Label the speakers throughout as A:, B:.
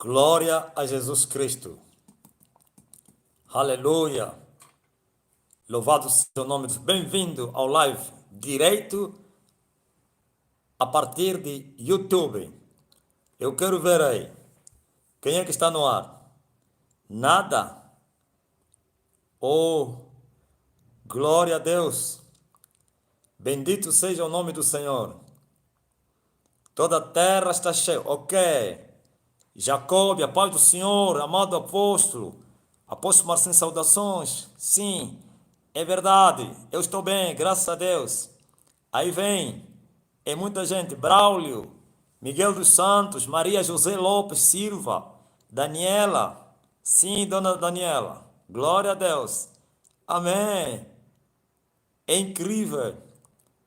A: Glória a Jesus Cristo. Aleluia. Louvado seja o nome de Deus. Bem-vindo ao live direito a partir de YouTube. Eu quero ver aí. Quem é que está no ar? Nada? Oh, glória a Deus. Bendito seja o nome do Senhor. Toda a terra está cheia. Ok. Jacob, a paz do Senhor, amado apóstolo. Apóstolo Marcinho, saudações. Sim, é verdade. Eu estou bem, graças a Deus. Aí vem, é muita gente. Braulio, Miguel dos Santos, Maria José Lopes Silva, Daniela. Sim, dona Daniela. Glória a Deus. Amém. É incrível.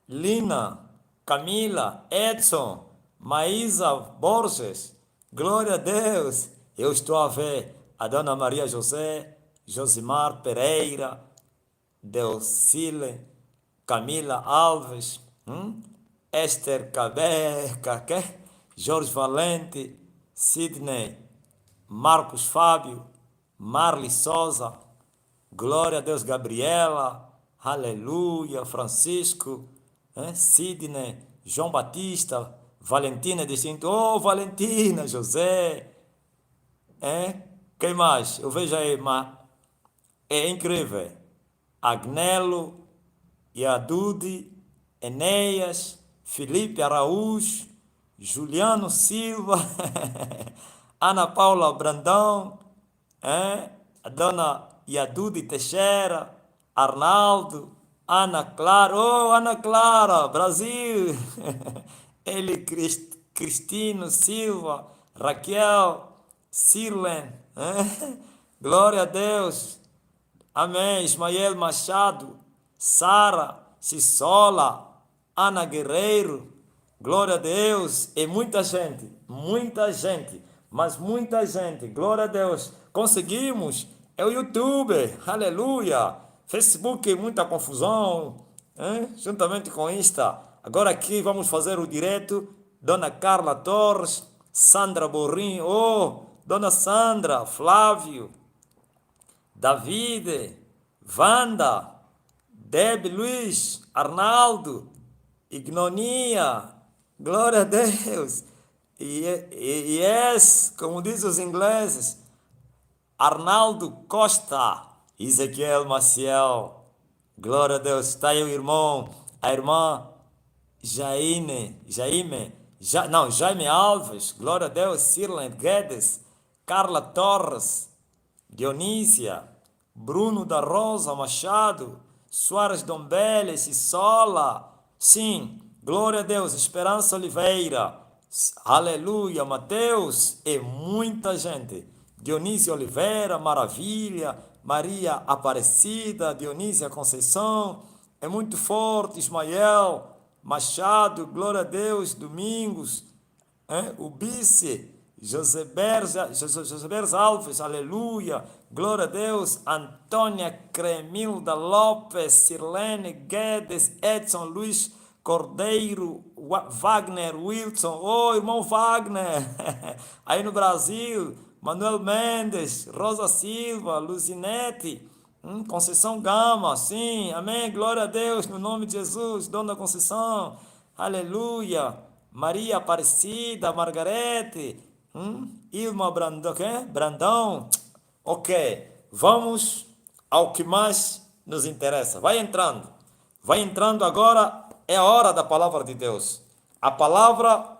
A: Lina, Camila, Edson, Maísa Borges, glória a Deus. Eu estou a ver a dona Maria José, Josimar Pereira, Delcile, Camila Alves, Esther Cabe, Jorge Valente, Sidney, Marcos Fábio, Marli Souza, glória a Deus, Gabriela, aleluia, Francisco, Sidney, João Batista, Valentina distinto, oh Valentina, José, quem mais? Eu vejo aí, mas é incrível. Agnelo, Yadude, Enéas, Felipe Araújo, Juliano Silva, Ana Paula Brandão, a dona Yadude Teixeira, Arnaldo, Ana Clara, oh Ana Clara, Brasil, ele Cristino Silva, Raquel, Sirlen, glória a Deus, amém, Ismael Machado, Sara, Sissola, Ana Guerreiro, glória a Deus, e muita gente, mas muita gente, glória a Deus, conseguimos, é o YouTube, aleluia, Facebook, muita confusão, juntamente com Insta, agora aqui vamos fazer o direto, Dona Carla Torres, Sandra Borrinho, oh, Dona Sandra, Flávio, David, Wanda, Deb Luiz, Arnaldo, Ignonia, glória a Deus. Yes, como dizem os ingleses, Arnaldo Costa, Ezequiel Maciel, glória a Deus. Está aí o irmão, a irmã Jaime Alves, glória a Deus, Sirland Guedes, Carla Torres, Dionísia, Bruno da Rosa Machado, Soares Dombeles, Sola, sim, glória a Deus, Esperança Oliveira, aleluia, Mateus, e muita gente, Dionísio Oliveira, Maravilha, Maria Aparecida, Dionísia Conceição, é muito forte, Ismael, Machado, glória a Deus, Domingos, o Bice, José Berza Alves, aleluia, glória a Deus, Antônia Cremilda Lopes, Sirlene Guedes, Edson Luiz Cordeiro, Wagner Wilson, oh irmão Wagner, aí no Brasil, Manuel Mendes, Rosa Silva, Luzinete, Conceição Gama, sim, amém, glória a Deus, no nome de Jesus, Dona Conceição, aleluia, Maria Aparecida, Margarete, Ilma Brandão, Brandão, ok, vamos ao que mais nos interessa, vai entrando agora, é a hora da palavra de Deus, a palavra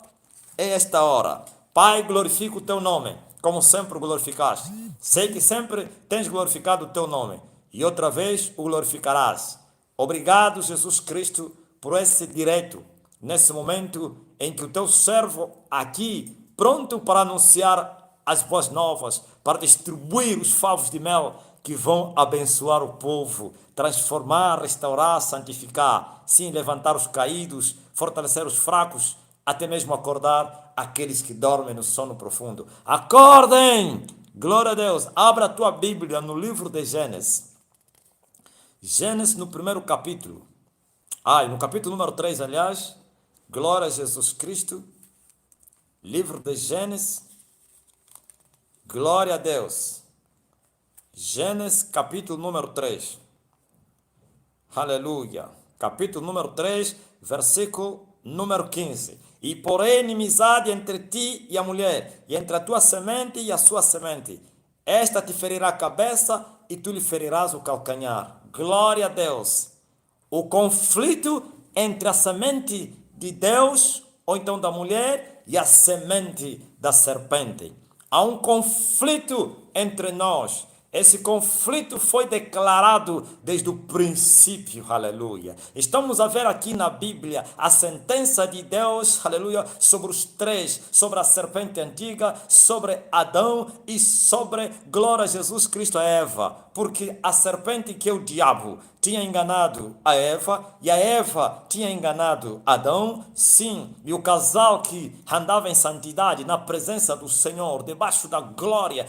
A: é esta hora, Pai, glorifica o teu nome, como sempre o glorificaste, sei que sempre tens glorificado o teu nome, e outra vez o glorificarás. Obrigado, Jesus Cristo, por esse direito, nesse momento em que o teu servo aqui, pronto para anunciar as boas novas, para distribuir os favos de mel que vão abençoar o povo, transformar, restaurar, santificar, sim, levantar os caídos, fortalecer os fracos, até mesmo acordar aqueles que dormem no sono profundo. Acordem! Glória a Deus! Abra a tua Bíblia no livro de Gênesis. Gênesis no primeiro capítulo. No capítulo número 3, aliás. Glória a Jesus Cristo. Livro de Gênesis. Glória a Deus. Gênesis capítulo número 3. Aleluia. Capítulo número 3, versículo número 15. E porém inimizade entre ti e a mulher, e entre a tua semente e a sua semente. Esta te ferirá a cabeça e tu lhe ferirás o calcanhar. Glória a Deus. O conflito entre a semente de Deus, ou então da mulher, e a semente da serpente. Há um conflito entre nós. Esse conflito foi declarado desde o princípio, aleluia. Estamos a ver aqui na Bíblia a sentença de Deus, aleluia, sobre os três, sobre a serpente antiga, sobre Adão e sobre, glória a Jesus Cristo, a Eva. Porque a serpente, que é o diabo, tinha enganado a Eva, e a Eva tinha enganado Adão, sim, e o casal que andava em santidade, na presença do Senhor, debaixo da glória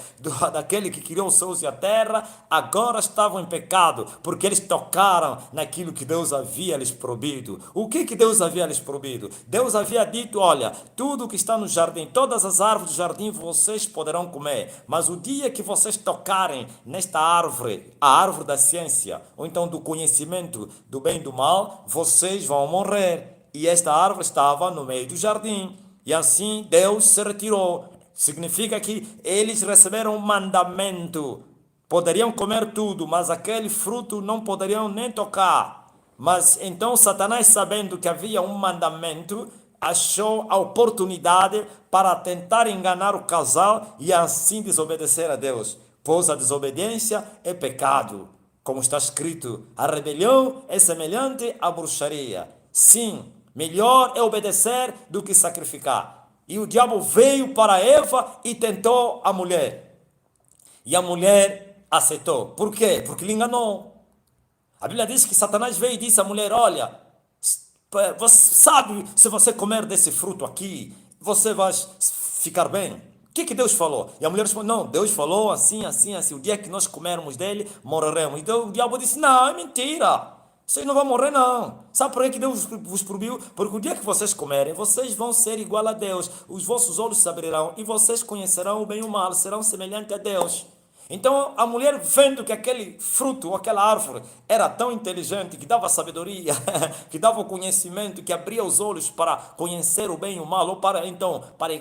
A: daquele que criou os céus e a terra, agora estavam em pecado, porque eles tocaram naquilo que Deus havia lhes proibido. O que Deus havia lhes proibido? Deus havia dito, olha, tudo que está no jardim, todas as árvores do jardim vocês poderão comer, mas o dia que vocês tocarem nesta árvore, a árvore da ciência, ou então do conhecimento do bem e do mal, vocês vão morrer. E esta árvore estava no meio do jardim. E assim Deus se retirou. Significa que eles receberam um mandamento. Poderiam comer tudo, mas aquele fruto não poderiam nem tocar. Mas então Satanás, sabendo que havia um mandamento, achou a oportunidade para tentar enganar o casal e assim desobedecer a Deus. Pois a desobediência é pecado. Como está escrito, a rebelião é semelhante à bruxaria. Sim, melhor é obedecer do que sacrificar. E o diabo veio para Eva e tentou a mulher. E a mulher aceitou. Por quê? Porque lhe enganou. A Bíblia diz que Satanás veio e disse à mulher, olha, você sabe, se você comer desse fruto aqui, você vai ficar bem. O que Deus falou? E a mulher respondeu, não, Deus falou assim, assim, assim, o dia que nós comermos dele, morreremos. Então o diabo disse, não, é mentira, vocês não vão morrer não. Sabe por que Deus vos proibiu? Porque o dia que vocês comerem, vocês vão ser igual a Deus, os vossos olhos se abrirão e vocês conhecerão o bem e o mal, serão semelhantes a Deus. Então a mulher, vendo que aquele fruto ou aquela árvore era tão inteligente, que dava sabedoria, que dava o conhecimento, que abria os olhos para conhecer o bem e o mal, ou para então para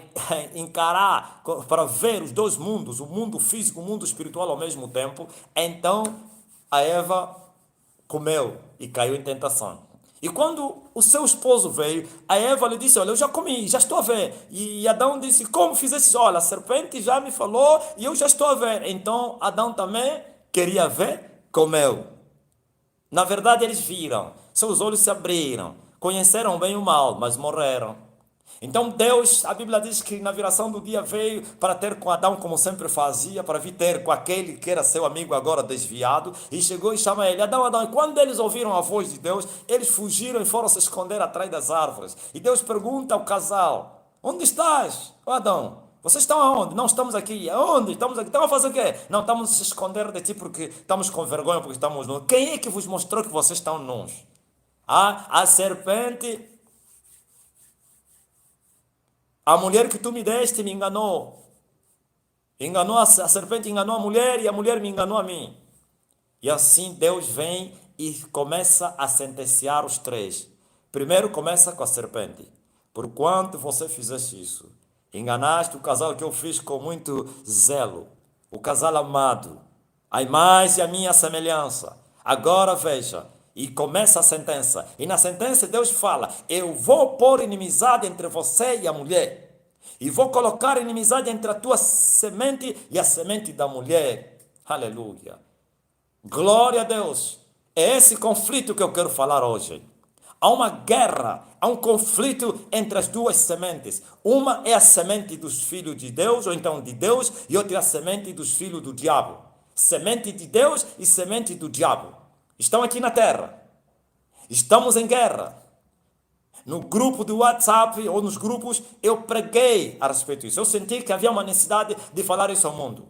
A: encarar, para ver os dois mundos, o mundo físico e o mundo espiritual ao mesmo tempo, então a Eva comeu e caiu em tentação. E quando o seu esposo veio, a Eva lhe disse, olha, eu já comi, já estou a ver. E Adão disse, como fizeste? Olha, a serpente já me falou e eu já estou a ver. Então Adão também queria ver, comeu. Na verdade eles viram, seus olhos se abriram, conheceram bem o mal, mas morreram. Então Deus, a Bíblia diz que na viração do dia veio para ter com Adão como sempre fazia, para vir ter com aquele que era seu amigo agora desviado, e chegou e chama ele, Adão, Adão. E quando eles ouviram a voz de Deus, eles fugiram e foram se esconder atrás das árvores. E Deus pergunta ao casal, onde estás, Adão? Vocês estão aonde? Não, estamos aqui. Aonde? Estamos aqui. Estão a fazer o quê? Não, estamos a se esconder de ti porque estamos com vergonha, porque estamos nus. Quem é que vos mostrou que vocês estão nus? A serpente... A mulher que tu me deste me enganou. Enganou a serpente, enganou a mulher e a mulher me enganou a mim. E assim Deus vem e começa a sentenciar os três. Primeiro começa com a serpente. Porquanto você fizeste isso? Enganaste o casal que eu fiz com muito zelo. O casal amado. A imagem e a minha semelhança. Agora veja. E começa a sentença. E na sentença Deus fala, eu vou pôr inimizade entre você e a mulher. E vou colocar inimizade entre a tua semente e a semente da mulher. Aleluia. Glória a Deus. É esse conflito que eu quero falar hoje. Há uma guerra, há um conflito entre as duas sementes. Uma é a semente dos filhos de Deus, ou então de Deus, e outra é a semente dos filhos do diabo. Semente de Deus e semente do diabo. Estão aqui na terra. Estamos em guerra. No grupo do WhatsApp ou nos grupos, eu preguei a respeito disso. Eu senti que havia uma necessidade de falar isso ao mundo.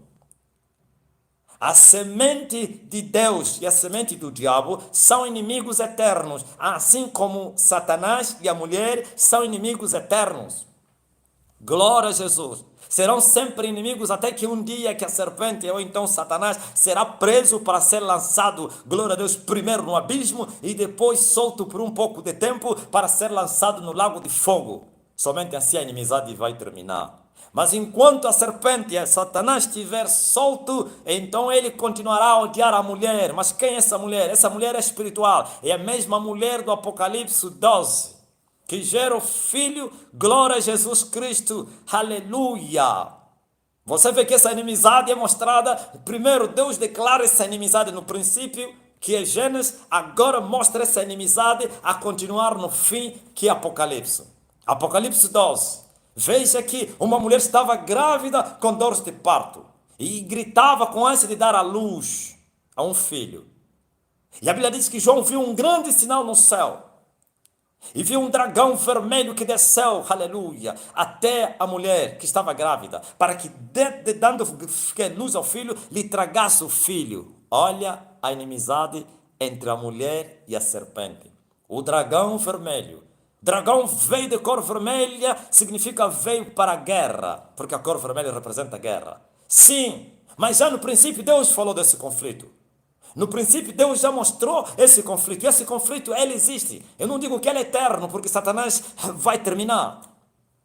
A: A semente de Deus e a semente do diabo são inimigos eternos, assim como Satanás e a mulher são inimigos eternos. Glória a Jesus. Serão sempre inimigos até que um dia que a serpente ou então Satanás será preso para ser lançado, glória a Deus, primeiro no abismo e depois solto por um pouco de tempo para ser lançado no lago de fogo. Somente assim a inimizade vai terminar. Mas enquanto a serpente, Satanás, estiver solto, então ele continuará a odiar a mulher. Mas quem é essa mulher? Essa mulher é espiritual. É a mesma mulher do Apocalipse 12, que gera o Filho, glória a Jesus Cristo, aleluia. Você vê que essa inimizade é mostrada, primeiro Deus declara essa inimizade no princípio, que é Gênesis, agora mostra essa inimizade a continuar no fim, que é Apocalipse. Apocalipse 12. Veja que uma mulher estava grávida com dores de parto e gritava com ânsia de dar à luz a um filho. E a Bíblia diz que João viu um grande sinal no céu e viu um dragão vermelho que desceu, aleluia, até a mulher que estava grávida, para que, dando luz ao filho, lhe tragasse o filho. Olha a inimizade entre a mulher e a serpente. O dragão vermelho. Dragão veio de cor vermelha, significa veio para a guerra, porque a cor vermelha representa a guerra. Sim, mas já no princípio Deus falou desse conflito. No princípio Deus já mostrou esse conflito. E esse conflito, ele existe. Eu não digo que ele é eterno, porque Satanás vai terminar,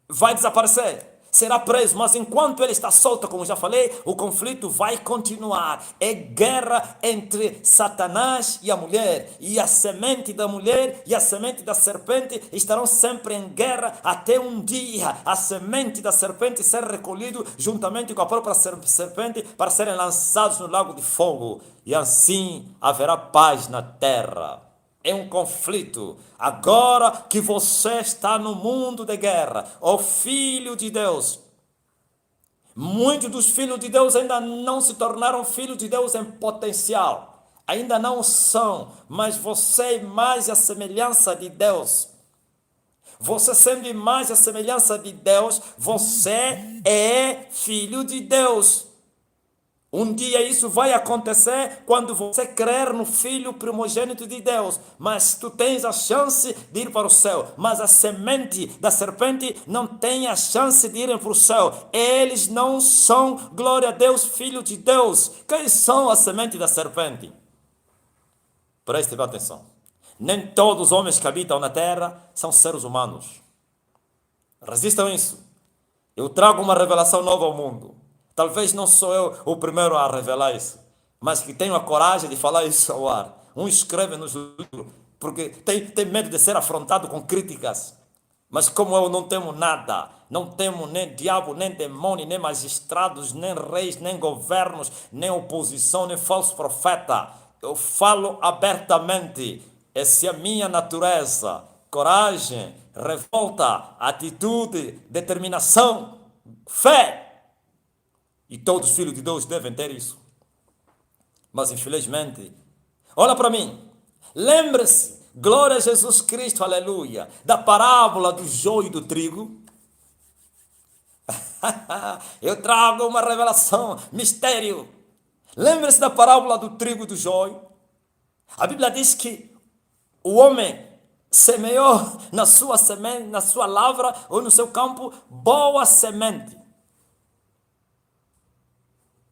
A: vai desaparecer, será preso, mas enquanto ele está solto, como já falei, o conflito vai continuar. É guerra entre Satanás e a mulher, e a semente da mulher e a semente da serpente estarão sempre em guerra até um dia a semente da serpente ser recolhido juntamente com a própria serpente para serem lançados no lago de fogo, e assim haverá paz na terra. É um conflito. Agora que você está no mundo de guerra, ó filho de Deus, muitos dos filhos de Deus ainda não se tornaram filhos de Deus em potencial. Ainda não são, mas você é mais a semelhança de Deus. Você sendo mais a semelhança de Deus, você é filho de Deus. Um dia isso vai acontecer quando você crer no Filho primogênito de Deus. Mas tu tens a chance de ir para o céu. Mas a semente da serpente não tem a chance de irem para o céu. Eles não são, glória a Deus, filho de Deus. Quem são a semente da serpente? Preste bem atenção. Nem todos os homens que habitam na terra são seres humanos. Resistam isso. Eu trago uma revelação nova ao mundo. Talvez não sou eu o primeiro a revelar isso, mas que tenho a coragem de falar isso ao ar. Um escreve nos livros, porque tem medo de ser afrontado com críticas. Mas como eu não temo nada, não temo nem diabo, nem demônio, nem magistrados, nem reis, nem governos, nem oposição, nem falso profeta. Eu falo abertamente. Essa é a minha natureza. Coragem, revolta, atitude, determinação, fé. E todos os filhos de Deus devem ter isso. Mas infelizmente, olha para mim, lembre-se, glória a Jesus Cristo, aleluia, da parábola do joio e do trigo. Eu trago uma revelação, mistério. Lembre-se da parábola do trigo e do joio. A Bíblia diz que o homem semeou na sua semente, na sua lavra ou no seu campo, boa semente.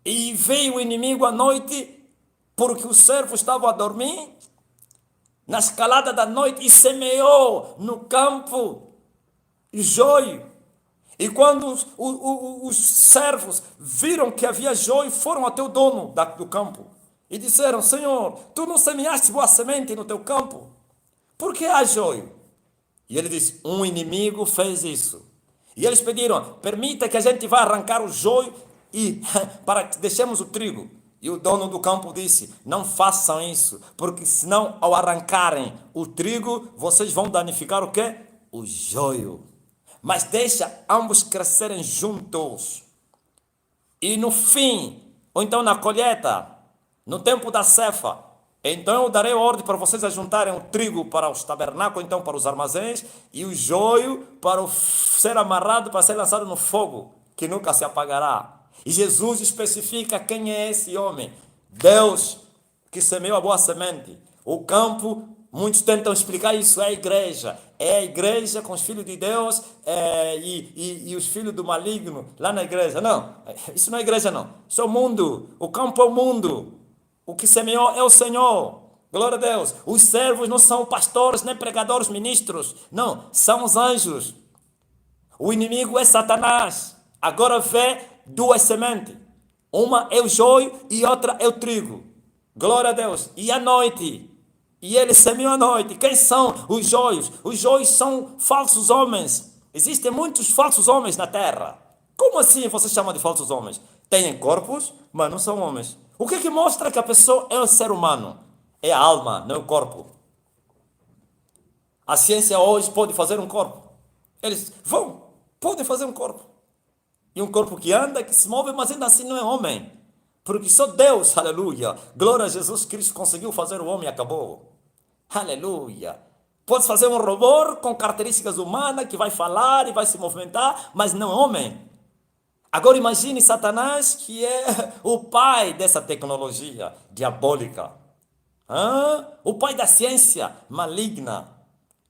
A: E veio o inimigo à noite, porque os servos estavam a dormir, na escalada da noite, e semeou no campo joio. E quando os servos viram que havia joio, foram até o dono do campo e disseram: Senhor, tu não semeaste boa semente no teu campo? Por que há joio? E ele disse: um inimigo fez isso. E eles pediram: permita que a gente vá arrancar o joio e para que deixemos o trigo. E o dono do campo disse: não façam isso, porque senão ao arrancarem o trigo, vocês vão danificar o quê? O joio. Mas deixa ambos crescerem juntos. E no fim, ou então na colheita, no tempo da ceifa, então eu darei ordem para vocês ajuntarem o trigo para os tabernáculos, então para os armazéns, e o joio para ser amarrado, para ser lançado no fogo, que nunca se apagará. E Jesus especifica quem é esse homem. Deus que semeou a boa semente. O campo, muitos tentam explicar isso, é a igreja. É a igreja com os filhos de Deus e os filhos do maligno lá na igreja. Não, isso não é igreja não. Isso é o mundo. O campo é o mundo. O que semeou é o Senhor. Glória a Deus. Os servos não são pastores, nem pregadores, ministros. Não, são os anjos. O inimigo é Satanás. Agora vê duas sementes. Uma é o joio e outra é o trigo. Glória a Deus. E à noite. E ele semeou à noite. Quem são os joios? Os joios são falsos homens. Existem muitos falsos homens na terra. Como assim você chama de falsos homens? Têm corpos, mas não são homens. O que mostra que a pessoa é um ser humano? É a alma, não é o corpo. A ciência hoje pode fazer um corpo. Eles podem fazer um corpo. E um corpo que anda, que se move, mas ainda assim não é homem. Porque só Deus, aleluia, glória a Jesus Cristo, conseguiu fazer o homem e acabou. Aleluia. Pode fazer um robô com características humanas, que vai falar e vai se movimentar, mas não é homem. Agora imagine Satanás, que é o pai dessa tecnologia diabólica. O pai da ciência maligna,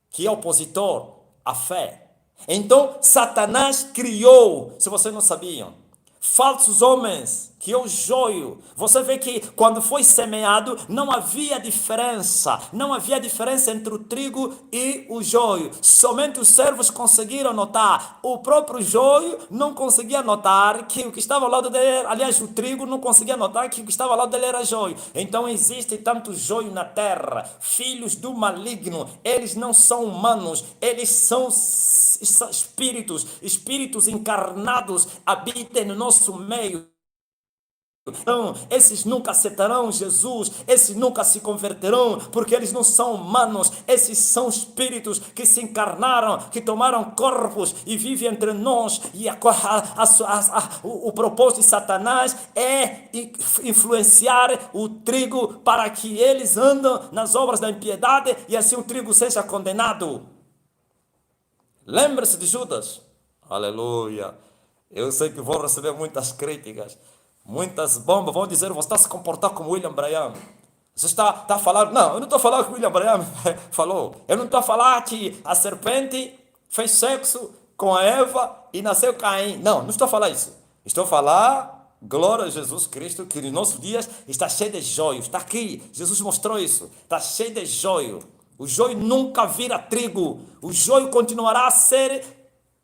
A: que é opositor à fé. Então, Satanás criou, se vocês não sabiam, falsos homens, que é o joio. Você vê que quando foi semeado, não havia diferença. Não havia diferença entre o trigo e o joio. Somente os servos conseguiram notar. O próprio joio não conseguia notar que o que estava ao lado dele, aliás, o trigo não conseguia notar que o que estava ao lado dele era joio. Então existe tanto joio na terra. Filhos do maligno, eles não são humanos, eles são espíritos encarnados, habitam no nosso meio. Não, esses nunca aceitarão Jesus, esses nunca se converterão, porque eles não são humanos, esses são espíritos que se encarnaram, que tomaram corpos e vivem entre nós. E o propósito de Satanás é influenciar o trigo para que eles andem nas obras da impiedade e assim o trigo seja condenado. Lembre-se de Judas. Aleluia. Eu sei que vou receber muitas críticas. Muitas bombas vão dizer, você está a se comportar como William Branham. Você está a falar, não, eu não estou a falar o que William Branham falou. Eu não estou a falar que a serpente fez sexo com a Eva e nasceu Caim. Não estou a falar isso. Estou a falar, glória a Jesus Cristo, que nos nossos dias está cheio de joios. Está aqui, Jesus mostrou isso. Está cheio de joio. O joio nunca vira trigo. O joio continuará a ser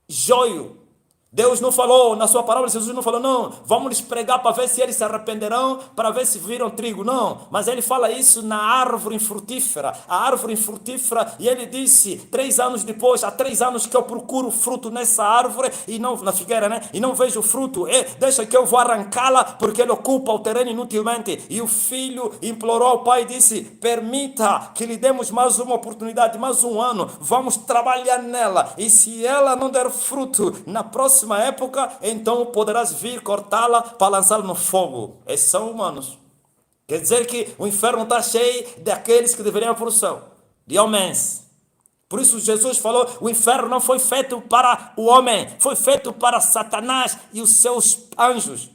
A: joio. Deus não falou, na sua palavra, Jesus não falou, não, vamos lhes pregar para ver se eles se arrependerão, para ver se viram trigo, não. Mas ele fala isso na árvore infrutífera, a árvore infrutífera, e ele disse, 3 anos depois, há 3 anos que eu procuro fruto nessa árvore, e não, na figueira, né, e não vejo fruto, deixa que eu vou arrancá-la, porque ele ocupa o terreno inutilmente. E o filho implorou ao pai e disse, permita que lhe demos mais uma oportunidade, mais um ano, vamos trabalhar nela, e se ela não der fruto, na próxima época, então poderás vir cortá-la para lançá-la no fogo. Esses são humanos. Quer dizer que o inferno está cheio daqueles que deveriam ir para o céu, de homens. Por isso Jesus falou, o inferno não foi feito para o homem, foi feito para Satanás e os seus anjos.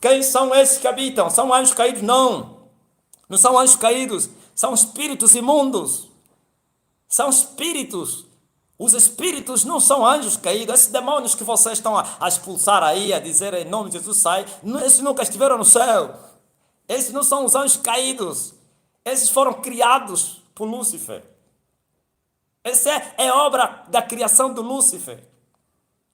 A: Quem são esses que habitam? São anjos caídos? Não são anjos caídos, são espíritos imundos. São espíritos. Os espíritos não são anjos caídos. Esses demônios que vocês estão a expulsar aí, a dizer em nome de Jesus sai, esses nunca estiveram no céu. Esses não são os anjos caídos. Esses foram criados por Lúcifer. Essa é obra da criação do Lúcifer.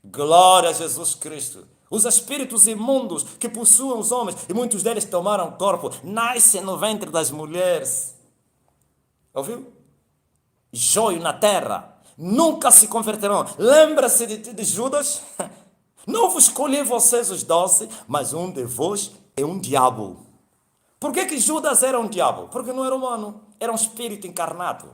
A: Glória a Jesus Cristo. Os espíritos imundos que possuem os homens, e muitos deles tomaram corpo, nascem no ventre das mulheres. Ouviu? Joio na terra. Nunca se converterão. Lembra-se de Judas? Não vos escolhi vocês os 12, mas um de vós é um diabo. Por que Judas era um diabo? Porque não era humano, era um espírito encarnado.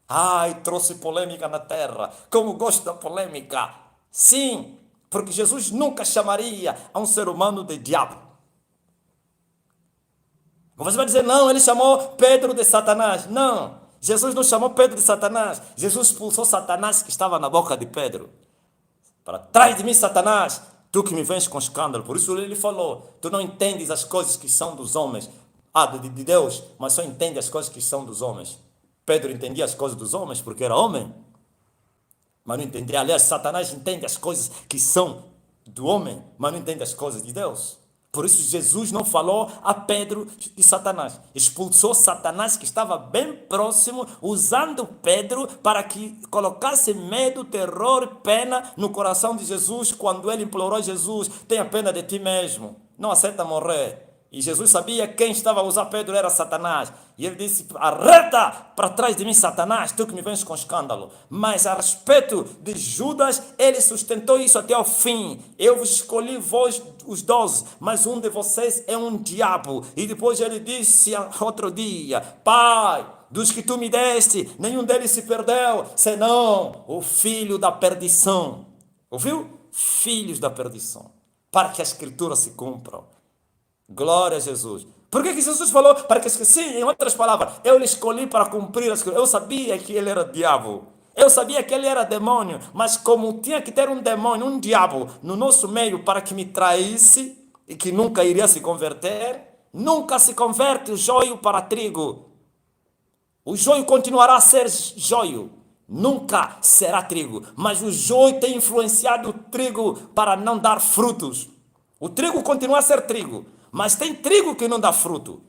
A: Ai, trouxe polêmica na terra. Como gosto da polêmica. Sim, porque Jesus nunca chamaria a um ser humano de diabo. Você vai dizer, não, ele chamou Pedro de Satanás. Não. Jesus não chamou Pedro de Satanás. Jesus expulsou Satanás que estava na boca de Pedro. Para trás de mim, Satanás, tu que me vens com escândalo. Por isso ele falou, tu não entendes as coisas que são dos homens. De Deus, mas só entende as coisas que são dos homens. Pedro entendia as coisas dos homens porque era homem. mas não entende. Aliás, Satanás entende as coisas que são do homem, mas não entende as coisas de Deus. Por isso Jesus não falou a Pedro de Satanás. Expulsou Satanás que estava bem próximo, usando Pedro para que colocasse medo, terror, pena no coração de Jesus, quando ele implorou a Jesus: tenha pena de ti mesmo, não aceita morrer. E Jesus sabia que quem estava a usar Pedro era Satanás. E ele disse: arreta para trás de mim, Satanás, tu que me vens com escândalo. Mas a respeito de Judas, ele sustentou isso até o fim. Eu vos escolhi vós, os 12, mas um de vocês é um diabo. E depois ele disse outro dia: Pai, dos que tu me deste, nenhum deles se perdeu, senão o filho da perdição. Ouviu? Filhos da perdição. Para que a escritura se cumpra. Glória a Jesus. Por que Jesus falou? Para que, sim, em outras palavras, eu lhe escolhi para cumprir as coisas. Eu sabia que ele era diabo. Eu sabia que ele era demônio. Mas como tinha que ter um demônio, um diabo no nosso meio para que me traísse e que nunca iria se converter, nunca se converte o joio para trigo. O joio continuará a ser joio. Nunca será trigo. Mas o joio tem influenciado o trigo para não dar frutos. O trigo continua a ser trigo. Mas tem trigo que não dá fruto.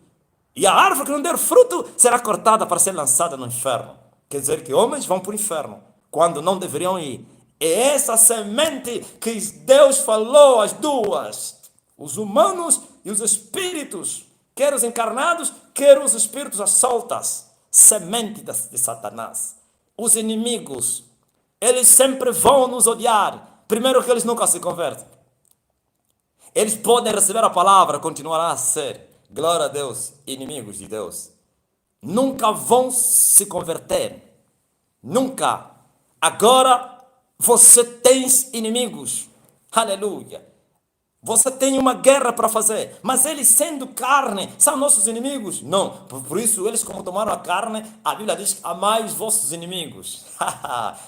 A: E a árvore que não der fruto será cortada para ser lançada no inferno. Quer dizer que homens vão para o inferno, quando não deveriam ir. É essa semente que Deus falou às duas. Os humanos e os espíritos. Quer os encarnados, quer os espíritos às soltas. Semente de Satanás. Os inimigos, eles sempre vão nos odiar. Primeiro que eles nunca se convertem. Eles podem receber a palavra, continuará a ser, glória a Deus, inimigos de Deus. Nunca vão se converter. Nunca. Agora você tem inimigos. Aleluia. Você tem uma guerra para fazer. Mas eles, sendo carne, são nossos inimigos? Não. Por isso, eles, como tomaram a carne, a Bíblia diz: amai os vossos inimigos.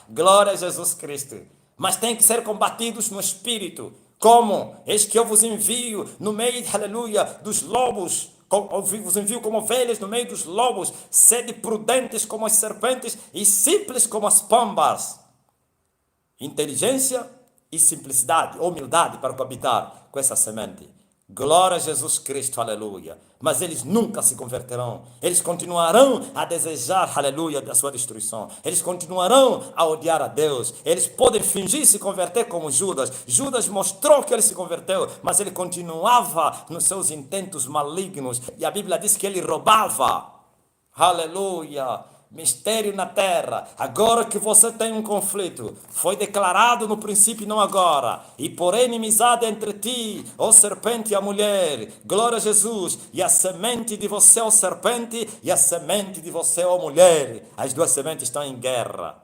A: Glória a Jesus Cristo. Mas tem que ser combatidos no espírito. Como? Eis que eu vos envio no meio, aleluia, dos lobos. Vos envio como ovelhas no meio dos lobos. Sede prudentes como as serpentes e simples como as pombas. Inteligência e simplicidade, humildade para coabitar com essa semente. Glória a Jesus Cristo, aleluia. Mas eles nunca se converterão. Eles continuarão a desejar, aleluia, da sua destruição. Eles continuarão a odiar a Deus. Eles podem fingir se converter como Judas. Judas mostrou que ele se converteu, mas ele continuava nos seus intentos malignos. E a Bíblia diz que ele roubava. Aleluia. Mistério na terra. Agora que você tem um conflito, foi declarado no princípio e não agora. E porém inimizade entre ti, ó serpente, e a mulher. Glória a Jesus. E a semente de você, ó serpente, e a semente de você, ó mulher. As duas sementes estão em guerra.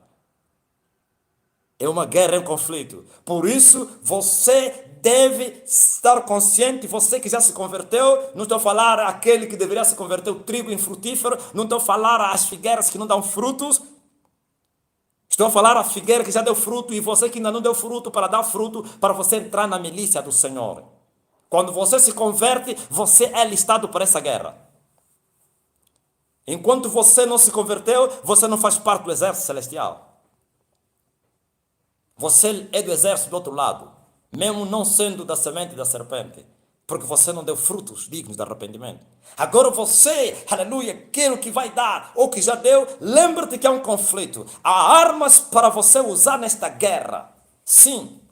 A: É uma guerra, é um conflito. Por isso, você deve estar consciente, você que já se converteu. Não estou a falar aquele que deveria se converter, o trigo infrutífero. Não estou a falar as figueiras que não dão frutos. Estou a falar a figueira que já deu fruto e você que ainda não deu fruto, para dar fruto, para você entrar na milícia do Senhor. Quando você se converte, você é listado por essa guerra. Enquanto você não se converteu, você não faz parte do exército celestial. Você é do exército do outro lado, mesmo não sendo da semente da serpente, porque você não deu frutos dignos de arrependimento. Agora você, aleluia, quer o que vai dar, ou que já deu, lembre-te que há um conflito. Há armas para você usar nesta guerra. Sim,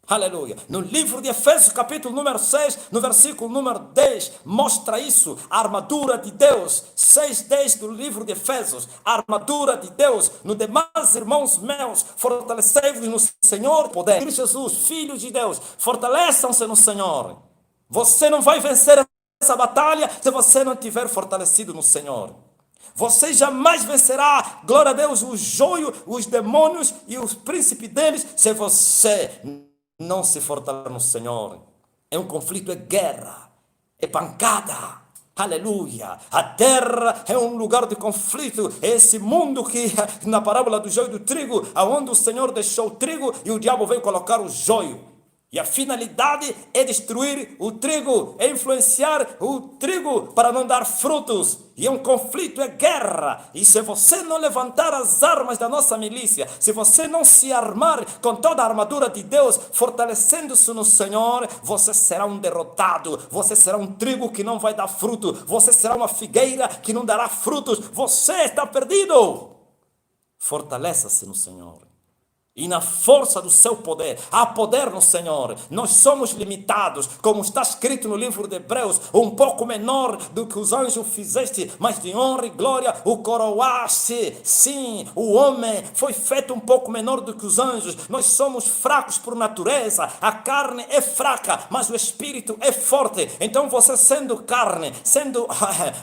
A: aleluia. No livro de Efésios, capítulo número 6, no versículo número 10, mostra isso. A armadura de Deus, 6:10 do livro de Efésios. A armadura de Deus. No demais, irmãos meus, fortalecei-vos no Senhor, poder. Jesus, filhos de Deus, fortaleçam-se no Senhor. Você não vai vencer essa batalha se você não estiver fortalecido no Senhor. Você jamais vencerá, glória a Deus, o joio, os demônios e os príncipes deles, se você não se fortalecer no Senhor. É um conflito, é guerra, é pancada. Aleluia. A terra é um lugar de conflito. É esse mundo que, na parábola do joio e do trigo, aonde o Senhor deixou o trigo e o diabo veio colocar o joio. E a finalidade é destruir o trigo, é influenciar o trigo para não dar frutos. E é um conflito, é guerra. E se você não levantar as armas da nossa milícia, se você não se armar com toda a armadura de Deus, fortalecendo-se no Senhor, você será um derrotado. Você será um trigo que não vai dar fruto. Você será uma figueira que não dará frutos. Você está perdido. Fortaleça-se no Senhor. E na força do seu poder, há poder no Senhor. Nós somos limitados, como está escrito no livro de Hebreus, um pouco menor do que os anjos fizeste, mas de honra e glória o coroaste. Sim, o homem foi feito um pouco menor do que os anjos. Nós somos fracos por natureza, a carne é fraca, mas o espírito é forte. Então você sendo carne, sendo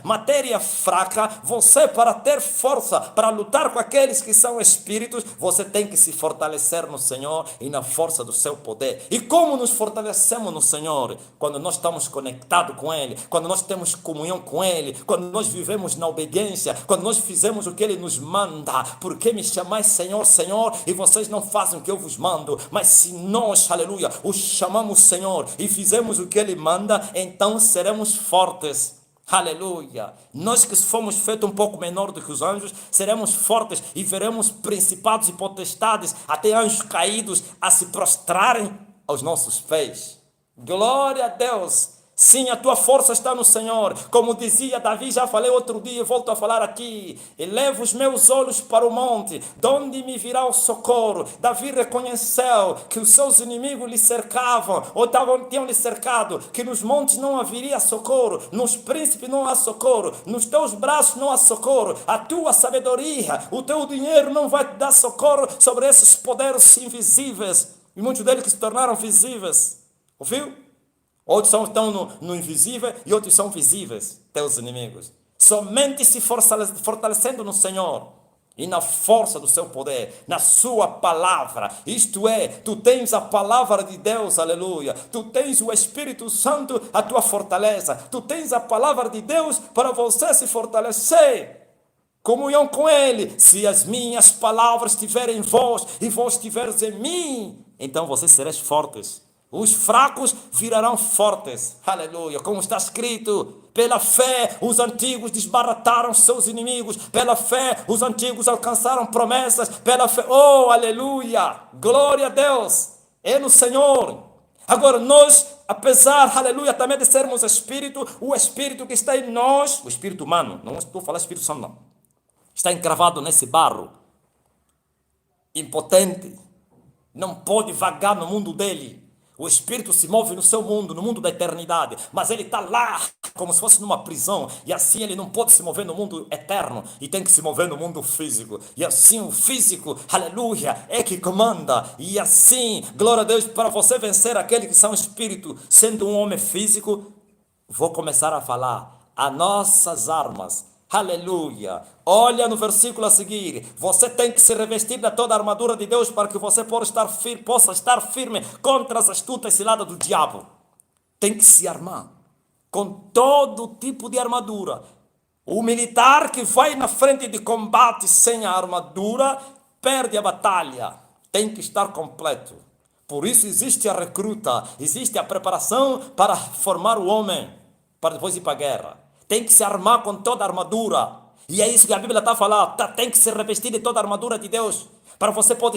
A: matéria fraca, você para ter força, para lutar com aqueles que são espíritos, você tem que se fortalecer no Senhor e na força do seu poder. E como nos fortalecemos no Senhor? Quando nós estamos conectados com Ele, quando nós temos comunhão com Ele, quando nós vivemos na obediência, quando nós fizemos o que Ele nos manda. Porque me chamais Senhor, Senhor, e vocês não fazem o que eu vos mando? Mas se nós, aleluia, o chamamos Senhor e fizemos o que Ele manda, então seremos fortes. Aleluia! Nós que fomos feitos um pouco menor do que os anjos, seremos fortes e veremos principados e potestades, até anjos caídos, a se prostrarem aos nossos pés. Glória a Deus! Sim, a tua força está no Senhor. Como dizia Davi, já falei outro dia e volto a falar aqui. Elevo os meus olhos para o monte, de onde me virá o socorro. Davi reconheceu que os seus inimigos lhe cercavam, ou tinham lhe cercado, que nos montes não haveria socorro, nos príncipes não há socorro, nos teus braços não há socorro, a tua sabedoria, o teu dinheiro não vai te dar socorro sobre esses poderes invisíveis. E muitos deles que se tornaram visíveis. Ouviu? Outros estão no invisível e outros são visíveis, teus inimigos. Somente se fortalecendo no Senhor e na força do seu poder, na sua palavra. Isto é, tu tens a palavra de Deus, aleluia. Tu tens o Espírito Santo, a tua fortaleza. Tu tens a palavra de Deus para você se fortalecer. Comunhão com Ele. Se as minhas palavras estiverem em vós e vós estiveres em mim, então vocês sereis fortes. Os fracos virarão fortes, aleluia, como está escrito, pela fé os antigos desbarataram seus inimigos, pela fé os antigos alcançaram promessas, pela fé, oh aleluia, glória a Deus, é no Senhor. Agora nós, apesar, aleluia, também de sermos espírito, o espírito que está em nós, o espírito humano, não estou falando espírito santo não, está encravado nesse barro, impotente, não pode vagar no mundo dele. O Espírito se move no seu mundo, no mundo da eternidade, mas ele está lá como se fosse numa prisão, e assim ele não pode se mover no mundo eterno, e tem que se mover no mundo físico, e assim o físico, aleluia, é que comanda, e assim, glória a Deus, para você vencer aqueles que são espírito, sendo um homem físico, vou começar a falar, as nossas armas, aleluia, olha no versículo a seguir, você tem que se revestir de toda a armadura de Deus para que você possa estar firme contra as astutas ciladas do diabo. Tem que se armar com todo tipo de armadura. O militar que vai na frente de combate sem a armadura perde a batalha. Tem que estar completo. Por isso existe a recruta, existe a preparação para formar o homem, para depois ir para a guerra. Tem que se armar com toda a armadura. E é isso que a Bíblia está falando. Tem que se revestir de toda a armadura de Deus. Para você possa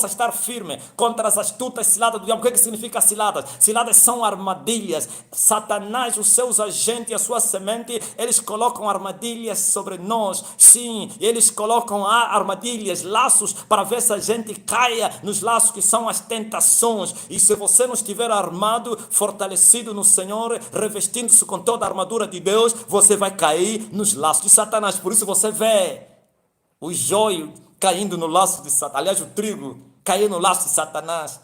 A: estar firme contra as astutas ciladas do diabo. O que significa ciladas? Ciladas são armadilhas. Satanás, os seus agentes, a sua semente, eles colocam armadilhas sobre nós. Sim, eles colocam armadilhas, laços, para ver se a gente caia nos laços que são as tentações. E se você não estiver armado, fortalecido no Senhor, revestindo-se com toda a armadura de Deus, você vai cair nos laços de Satanás. Por isso você vê o joio caindo no laço de Satanás, aliás, o trigo caiu no laço de Satanás,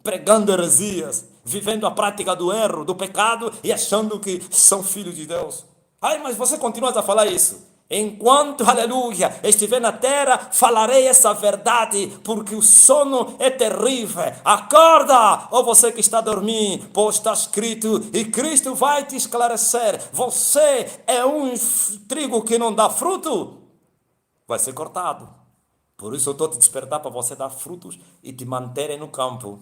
A: pregando heresias, vivendo a prática do erro, do pecado e achando que são filhos de Deus. Ai, mas você continua a falar isso. Enquanto, aleluia, estiver na terra, falarei essa verdade, porque o sono é terrível. Acorda, ó você que está dormindo, pois está escrito, e Cristo vai te esclarecer. Você é um trigo que não dá fruto, vai ser cortado. Por isso eu estou te despertar para você dar frutos e te manterem no campo.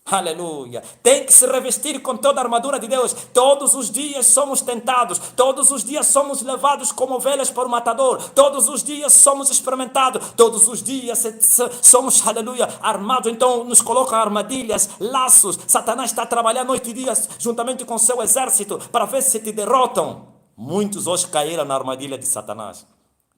A: Aleluia. Tem que se revestir com toda a armadura de Deus. Todos os dias somos tentados. Todos os dias somos levados como ovelhas para o matador. Todos os dias somos experimentados. Todos os dias somos, aleluia, armados. Então nos colocam armadilhas, laços. Satanás está trabalhando noite e dia juntamente com seu exército para ver se te derrotam. Muitos hoje caíram na armadilha de Satanás.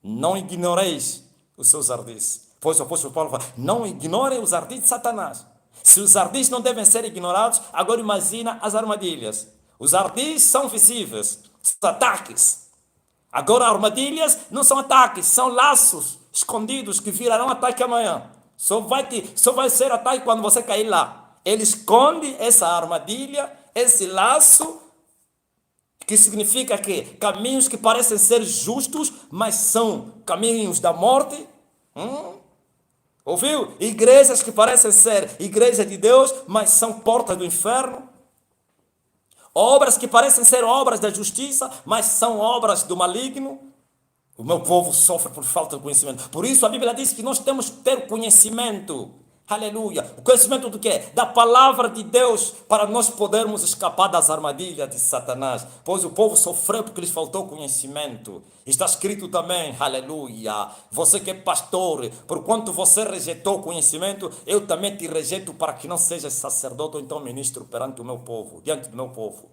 A: Não ignoreis os seus ardis. Pois o apóstolo Paulo fala, não ignorem os ardis de Satanás. Se os ardis não devem ser ignorados, agora imagina as armadilhas. Os ardis são visíveis, são ataques. Agora armadilhas não são ataques, são laços escondidos que virarão ataque amanhã. Só vai ser ataque quando você cair lá. Ele esconde essa armadilha, esse laço, que significa que caminhos que parecem ser justos, mas são caminhos da morte. Ouviu? Igrejas que parecem ser igreja de Deus, mas são portas do inferno. Obras que parecem ser obras da justiça, mas são obras do maligno. O meu povo sofre por falta de conhecimento. Por isso a Bíblia diz que nós temos que ter conhecimento. Aleluia. O conhecimento do quê? Da palavra de Deus, para nós podermos escapar das armadilhas de Satanás. Pois o povo sofreu porque lhes faltou conhecimento. Está escrito também, aleluia. Você que é pastor, por quanto você rejeitou o conhecimento, eu também te rejeito para que não sejas sacerdote ou então ministro perante o meu povo, diante do meu povo.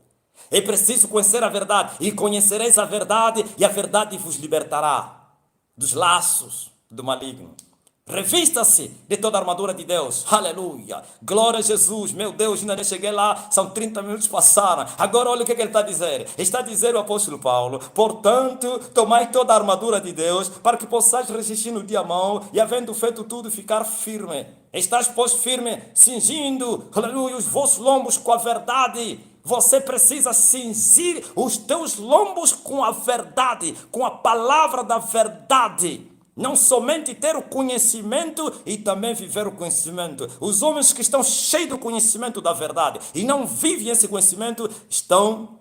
A: É preciso conhecer a verdade, e conhecereis a verdade, e a verdade vos libertará dos laços do maligno. Revista-se de toda a armadura de Deus. Aleluia. Glória a Jesus. Meu Deus, ainda nem cheguei lá. São 30 minutos passaram. Agora olha o que ele está a dizer. Está a dizer o apóstolo Paulo. Portanto, tomai toda a armadura de Deus, para que possais resistir no dia mau, e havendo feito tudo, ficar firme. Estás, pois, firme, cingindo, aleluia, os vossos lombos com a verdade. Você precisa cingir os teus lombos com a verdade, com a palavra da verdade. Não somente ter o conhecimento e também viver o conhecimento. Os homens que estão cheios do conhecimento da verdade e não vivem esse conhecimento estão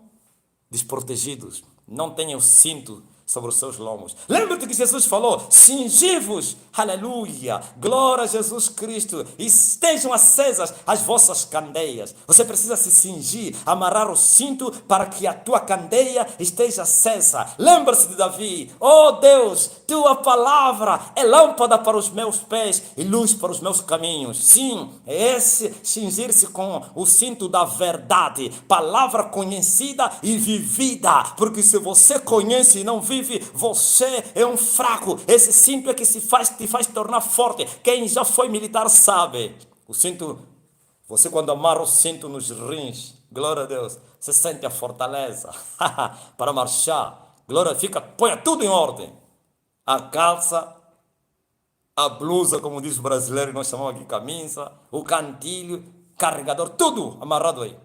A: desprotegidos. Não têm o cinto sobre os seus lombos. Lembra-te que Jesus falou, cingi-vos, aleluia, glória a Jesus Cristo, e estejam acesas as vossas candeias. Você precisa se cingir, amarrar o cinto para que a tua candeia esteja acesa. Lembra-se de Davi, oh Deus, tua palavra é lâmpada para os meus pés e luz para os meus caminhos. Sim, é esse cingir-se com o cinto da verdade, palavra conhecida e vivida, porque se você conhece e não vive, você é um fraco. Esse cinto é que te faz tornar forte. Quem já foi militar sabe. O cinto, você quando amarra o cinto nos rins, glória a Deus, você sente a fortaleza para marchar. Glória, põe tudo em ordem. A calça, a blusa, como diz o brasileiro, nós chamamos aqui camisa, o cantilho, carregador, tudo amarrado aí.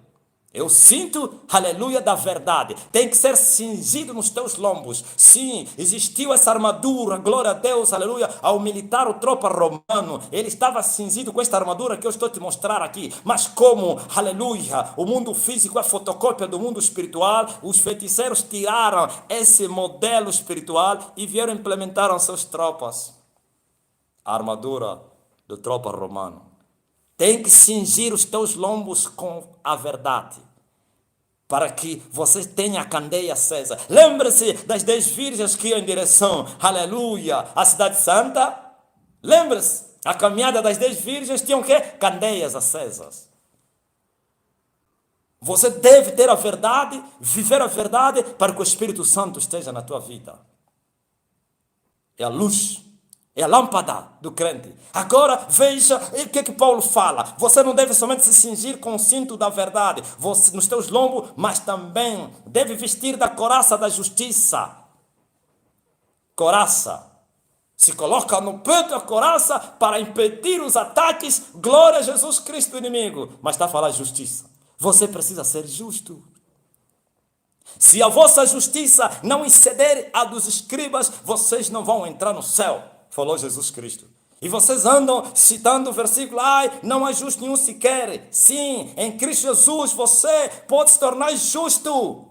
A: Eu sinto, aleluia, da verdade. Tem que ser cingido nos teus lombos. Sim, existiu essa armadura, glória a Deus, aleluia, ao militar, o tropa romano. Ele estava cingido com esta armadura que eu estou te mostrar aqui. Mas como, aleluia, o mundo físico é fotocópia do mundo espiritual, os feiticeiros tiraram esse modelo espiritual e vieram implementar as suas tropas. A armadura do tropa romano. Tem que cingir os teus lombos com a verdade, para que você tenha a candeia acesa. Lembre-se das 10 virgens que iam em direção, aleluia, à cidade santa. Lembre-se, a caminhada das 10 virgens tinham o quê? Candeias acesas. Você deve ter a verdade, viver a verdade, para que o Espírito Santo esteja na tua vida. É a luz. É a lâmpada do crente. Agora, veja o que Paulo fala. Você não deve somente se cingir com o cinto da verdade nos teus lombos, mas também deve vestir da couraça da justiça. Couraça. Se coloca no peito a couraça para impedir os ataques. Glória a Jesus Cristo, inimigo. Mas está a falar justiça. Você precisa ser justo. Se a vossa justiça não exceder a dos escribas, vocês não vão entrar no céu. Falou Jesus Cristo. E vocês andam citando o versículo, não há justo nenhum sequer. Sim, em Cristo Jesus você pode se tornar justo.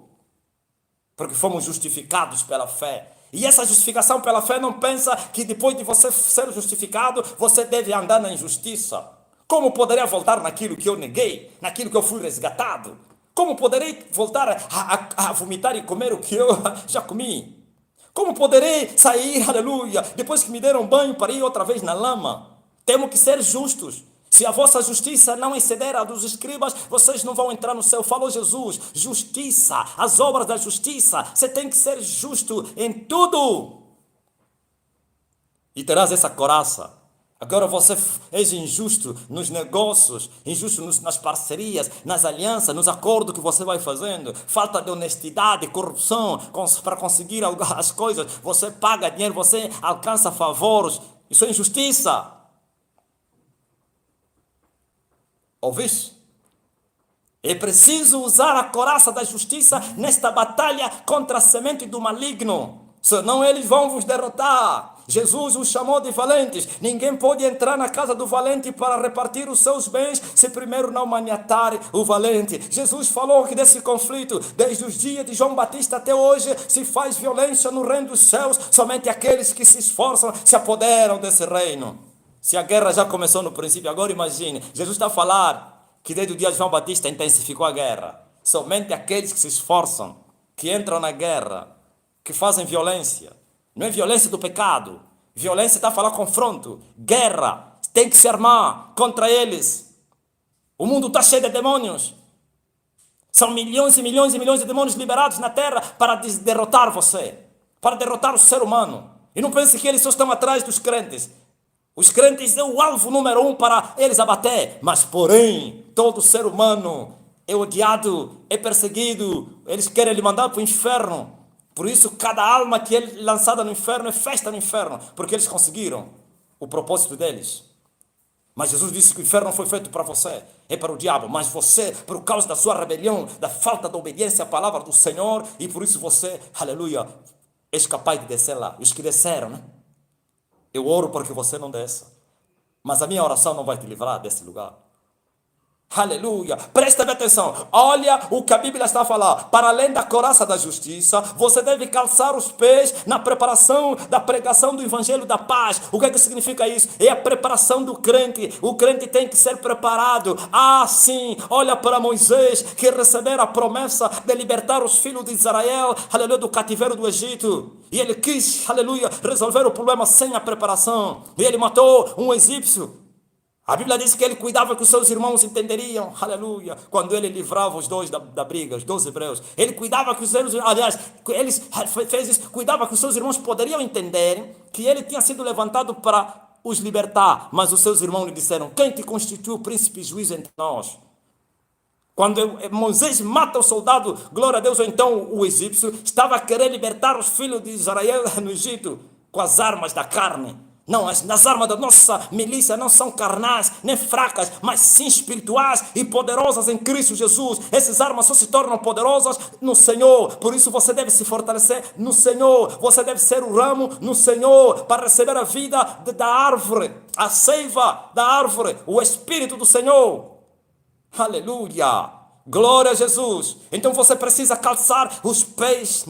A: Porque fomos justificados pela fé. E essa justificação pela fé não pensa que depois de você ser justificado, você deve andar na injustiça. Como poderei voltar naquilo que eu neguei, naquilo que eu fui resgatado? Como poderei voltar a vomitar e comer o que eu já comi? Como poderei sair, aleluia, depois que me deram banho para ir outra vez na lama? Temos que ser justos. Se a vossa justiça não exceder a dos escribas, vocês não vão entrar no céu. Falou Jesus, justiça, as obras da justiça. Você tem que ser justo em tudo. E terás essa coraça. Agora você és injusto nos negócios, injusto nas parcerias, nas alianças, nos acordos que você vai fazendo. Falta de honestidade, corrupção para conseguir as coisas. Você paga dinheiro, você alcança favores. Isso é injustiça. Ouviste? É preciso usar a coraça da justiça nesta batalha contra a semente do maligno. Senão eles vão vos derrotar. Jesus os chamou de valentes. Ninguém pode entrar na casa do valente para repartir os seus bens se primeiro não maniatar o valente. Jesus falou que desse conflito, desde os dias de João Batista até hoje, se faz violência no reino dos céus. Somente aqueles que se esforçam se apoderam desse reino. Se a guerra já começou no princípio, agora imagine. Jesus está a falar que desde o dia de João Batista intensificou a guerra. Somente aqueles que se esforçam, que entram na guerra, que fazem violência. Não é violência do pecado. Violência está a falar confronto. Guerra. Tem que se armar contra eles. O mundo está cheio de demônios. São milhões e milhões e milhões de demônios liberados na terra para derrotar você. Para derrotar o ser humano. E não pense que eles só estão atrás dos crentes. Os crentes é o alvo número 1 para eles abater. Mas porém, todo ser humano é odiado, é perseguido. Eles querem lhe mandar para o inferno. Por isso, cada alma que é lançada no inferno é festa no inferno, porque eles conseguiram o propósito deles. Mas Jesus disse que o inferno não foi feito para você, é para o diabo. Mas você, por causa da sua rebelião, da falta de obediência à palavra do Senhor, e por isso você, aleluia, és capaz de descer lá. Os que desceram, né? Eu oro para que você não desça. Mas a minha oração não vai te livrar desse lugar. Aleluia, presta atenção, olha o que a Bíblia está a falar. Para além da coraça da justiça, você deve calçar os pés na preparação da pregação do Evangelho da paz. O que é que significa isso? É a preparação do crente. O crente tem que ser preparado. Ah, sim, olha para Moisés, que recebera a promessa de libertar os filhos de Israel, aleluia, do cativeiro do Egito. E ele quis, aleluia, resolver o problema sem a preparação. E ele matou um egípcio. A Bíblia diz que ele cuidava que os seus irmãos entenderiam, aleluia, quando ele livrava os dois da briga, os 12 hebreus. Ele cuidava que os seus, aliás, ele fez isso, cuidava que os seus irmãos poderiam entender que ele tinha sido levantado para os libertar. Mas os seus irmãos lhe disseram: quem te constituiu príncipe e juiz entre nós? Quando Moisés mata o soldado, glória a Deus, ou então o egípcio, estava a querer libertar os filhos de Israel no Egito com as armas da carne. Não, as armas da nossa milícia não são carnais, nem fracas, mas sim espirituais e poderosas em Cristo Jesus. Essas armas só se tornam poderosas no Senhor. Por isso você deve se fortalecer no Senhor. Você deve ser o ramo no Senhor para receber a vida da árvore, a seiva da árvore, o Espírito do Senhor. Aleluia! Glória a Jesus. Então você precisa calçar os pés,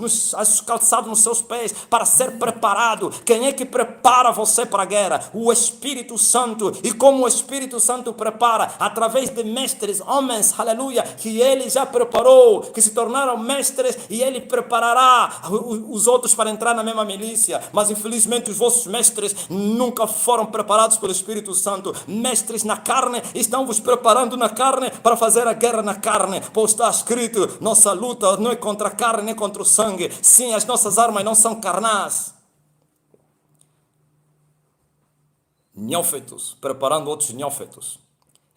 A: calçado nos seus pés para ser preparado. Quem é que prepara você para a guerra? O Espírito Santo. E como o Espírito Santo prepara? Através de mestres, homens, aleluia, que ele já preparou, que se tornaram mestres, e ele preparará os outros para entrar na mesma milícia. Mas infelizmente os vossos mestres nunca foram preparados pelo Espírito Santo. Mestres na carne estão vos preparando na carne para fazer a guerra na carne. Pois está escrito: nossa luta não é contra a carne nem contra o sangue. Sim, as nossas armas não são carnais. Neófitos preparando outros neófitos,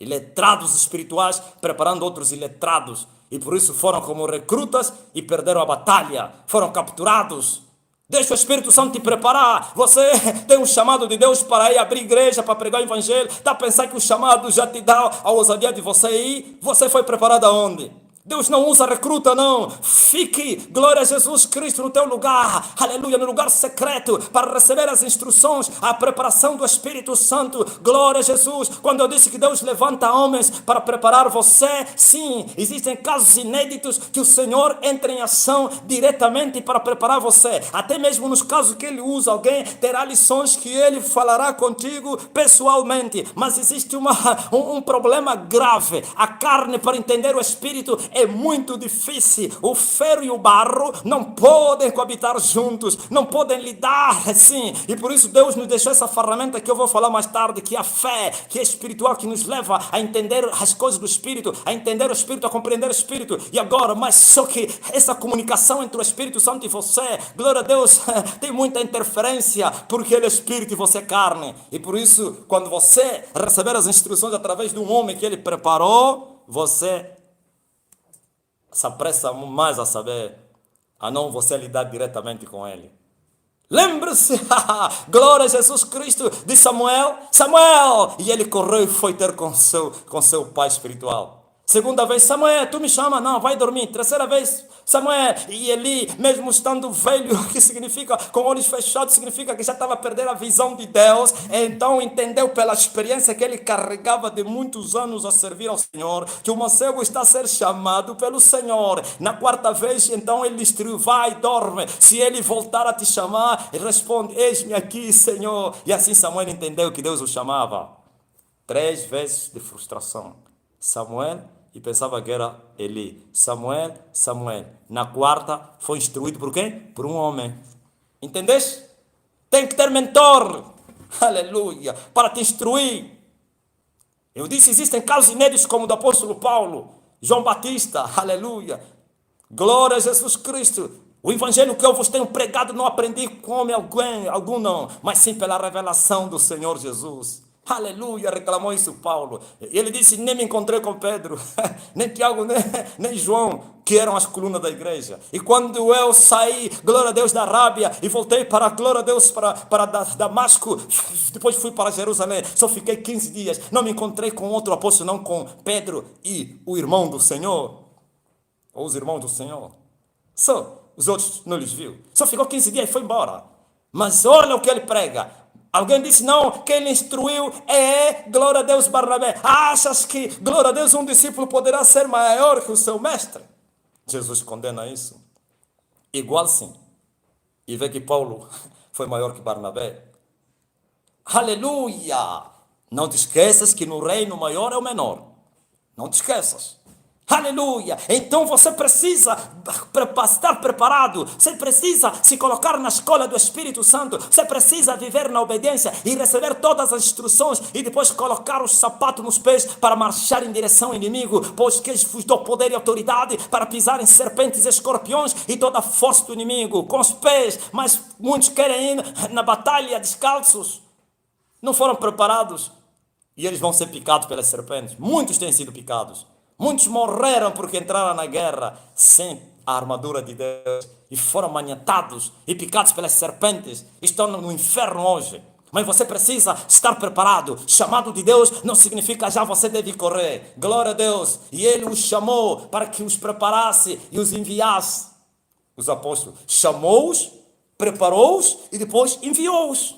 A: iletrados espirituais preparando outros iletrados, e por isso foram como recrutas e perderam a batalha, foram capturados. Deixa o Espírito Santo te preparar. Você tem um chamado de Deus para ir abrir igreja, para pregar o Evangelho. Está a pensar que o chamado já te dá a ousadia de você ir? Você foi preparado aonde? Deus não usa recruta, não. Fique, glória a Jesus Cristo, no teu lugar, aleluia, no lugar secreto, para receber as instruções, a preparação do Espírito Santo. Glória a Jesus. Quando eu disse que Deus levanta homens para preparar você, sim, existem casos inéditos que o Senhor entra em ação diretamente para preparar você. Até mesmo nos casos que Ele usa alguém, terá lições que Ele falará contigo pessoalmente. Mas existe um problema grave. A carne, para entender o Espírito, é muito difícil. O ferro e o barro não podem coabitar juntos, não podem lidar assim. E por isso Deus nos deixou essa ferramenta que eu vou falar mais tarde, que é a fé, que é espiritual, que nos leva a entender as coisas do Espírito, a entender o Espírito, a compreender o Espírito. E agora, mas só que essa comunicação entre o Espírito Santo e você, glória a Deus, tem muita interferência, porque Ele é Espírito e você é carne. E por isso, quando você receber as instruções através de um homem que Ele preparou, você se apressa mais a saber, a não você lidar diretamente com Ele. Lembre-se, glória a Jesus Cristo, de Samuel, Samuel! E ele correu e foi ter com seu pai espiritual. Segunda vez, Samuel, tu me chama? Não, vai dormir. Terceira vez, Samuel. E Eli, mesmo estando velho, que significa, com olhos fechados, significa que já estava a perder a visão de Deus. Então entendeu pela experiência que ele carregava de muitos anos a servir ao Senhor, que o mancebo está a ser chamado pelo Senhor. Na quarta vez, então ele instruiu, vai, dorme. Se ele voltar a te chamar, responde, eis-me aqui, Senhor. E assim Samuel entendeu que Deus o chamava. 3 vezes de frustração. Samuel, e pensava que era Eli. Samuel, Samuel. Na quarta, foi instruído por quem? Por um homem. Entendeste? Tem que ter mentor. Aleluia. Para te instruir. Eu disse, existem casos inéditos como o do apóstolo Paulo, João Batista. Aleluia. Glória a Jesus Cristo. O evangelho que eu vos tenho pregado não aprendi com homem algum não, mas sim pela revelação do Senhor Jesus. Aleluia, reclamou isso Paulo. E ele disse, nem me encontrei com Pedro, nem Tiago, nem João, que eram as colunas da igreja. E quando eu saí, glória a Deus, da Arábia, e voltei para, glória a Deus, para Damasco, depois fui para Jerusalém, só fiquei 15 dias, não me encontrei com outro apóstolo, não com Pedro e o irmão do Senhor, ou os irmãos do Senhor. Só, os outros não lhes viu. Só ficou 15 dias e foi embora. Mas olha o que ele prega. Alguém disse, não, quem lhe instruiu é, glória a Deus, Barnabé. Achas que, glória a Deus, um discípulo poderá ser maior que o seu mestre? Jesus condena isso. Igual sim. E vê que Paulo foi maior que Barnabé. Aleluia! Não te esqueças que no reino maior é o menor. Não te esqueças. Aleluia! Então você precisa estar preparado, você precisa se colocar na escola do Espírito Santo, você precisa viver na obediência e receber todas as instruções e depois colocar os sapatos nos pés para marchar em direção ao inimigo, pois que vos dou poder e autoridade para pisar em serpentes e escorpiões e toda a força do inimigo, com os pés, mas muitos querem ir na batalha descalços, não foram preparados e eles vão ser picados pelas serpentes, muitos têm sido picados. Muitos morreram porque entraram na guerra sem a armadura de Deus e foram maniatados e picados pelas serpentes. Estão no inferno hoje. Mas você precisa estar preparado. Chamado de Deus não significa já você deve correr. Glória a Deus. E Ele os chamou para que os preparasse e os enviasse. Os apóstolos chamou-os, preparou-os e depois enviou-os.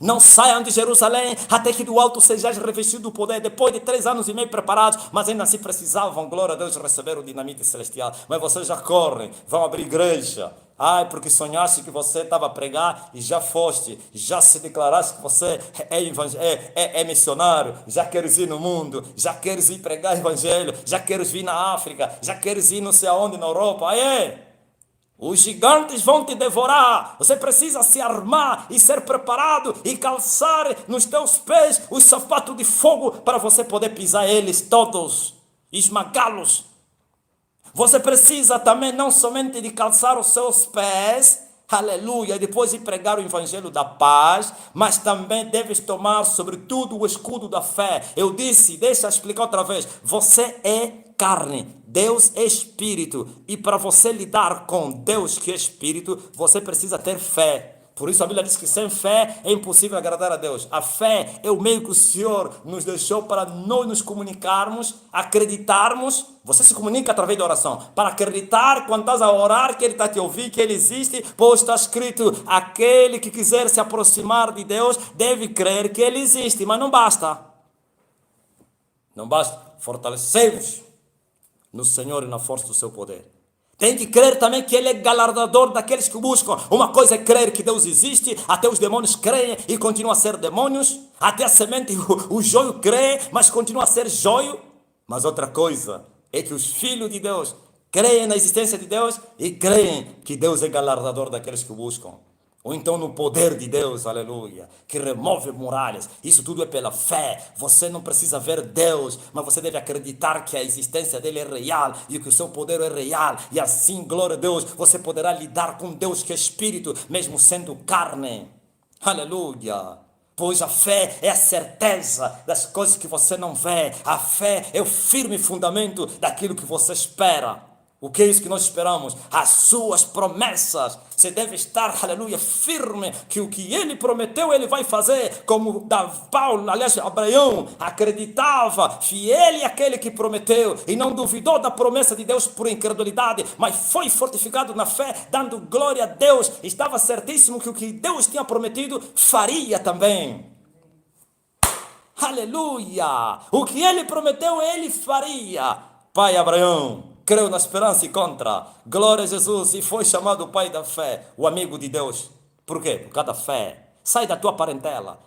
A: Não saiam de Jerusalém até que do alto sejais revestido do poder. Depois de 3 anos e meio preparados, mas ainda assim precisavam, glória a Deus, receber o dinamite celestial. Mas vocês já correm, vão abrir igreja. Ai, porque sonhaste que você estava a pregar e já foste. Já se declaraste que você é missionário. Já queres ir no mundo. Já queres ir pregar evangelho. Já queres vir na África. Já queres ir não sei aonde na Europa. Aí, os gigantes vão te devorar. Você precisa se armar e ser preparado e calçar nos teus pés os sapatos de fogo para você poder pisar eles todos, esmagá-los. Você precisa também não somente de calçar os seus pés, aleluia, e depois ir pregar o evangelho da paz, mas também deves tomar sobretudo o escudo da fé. Eu disse, deixa eu explicar outra vez, você é carne, Deus é espírito, e para você lidar com Deus que é espírito, você precisa ter fé. Por isso a Bíblia diz que sem fé é impossível agradar a Deus. A fé é o meio que o Senhor nos deixou para nós nos comunicarmos, acreditarmos. Você se comunica através da oração. Para acreditar quando estás a orar que Ele está a te ouvir, que Ele existe. Pois está escrito, aquele que quiser se aproximar de Deus deve crer que Ele existe. Mas não basta. Não basta. Fortalecei-vos no Senhor e na força do seu poder. Tem que crer também que Ele é galardador daqueles que o buscam. Uma coisa é crer que Deus existe, até os demônios creem e continuam a ser demônios, até a semente, o joio crê, mas continua a ser joio. Mas outra coisa é que os filhos de Deus creem na existência de Deus e creem que Deus é galardador daqueles que o buscam. Ou então no poder de Deus, aleluia, que remove muralhas. Isso tudo é pela fé. Você não precisa ver Deus, mas você deve acreditar que a existência dele é real e que o seu poder é real. E assim, glória a Deus, você poderá lidar com Deus que é espírito, mesmo sendo carne. Aleluia. Pois a fé é a certeza das coisas que você não vê. A fé é o firme fundamento daquilo que você espera. O que é isso que nós esperamos? As suas promessas. Você deve estar, aleluia, firme que o que Ele prometeu, Ele vai fazer. Como Paulo, aliás, Abraão, acreditava, fiel é aquele que prometeu e não duvidou da promessa de Deus por incredulidade, mas foi fortificado na fé, dando glória a Deus. Estava certíssimo que o que Deus tinha prometido, faria também. Aleluia! O que Ele prometeu, Ele faria. Pai Abraão creu na esperança e contra. Glória a Jesus. E foi chamado o pai da fé, o amigo de Deus. Por quê? Por causa da fé. Sai da tua parentela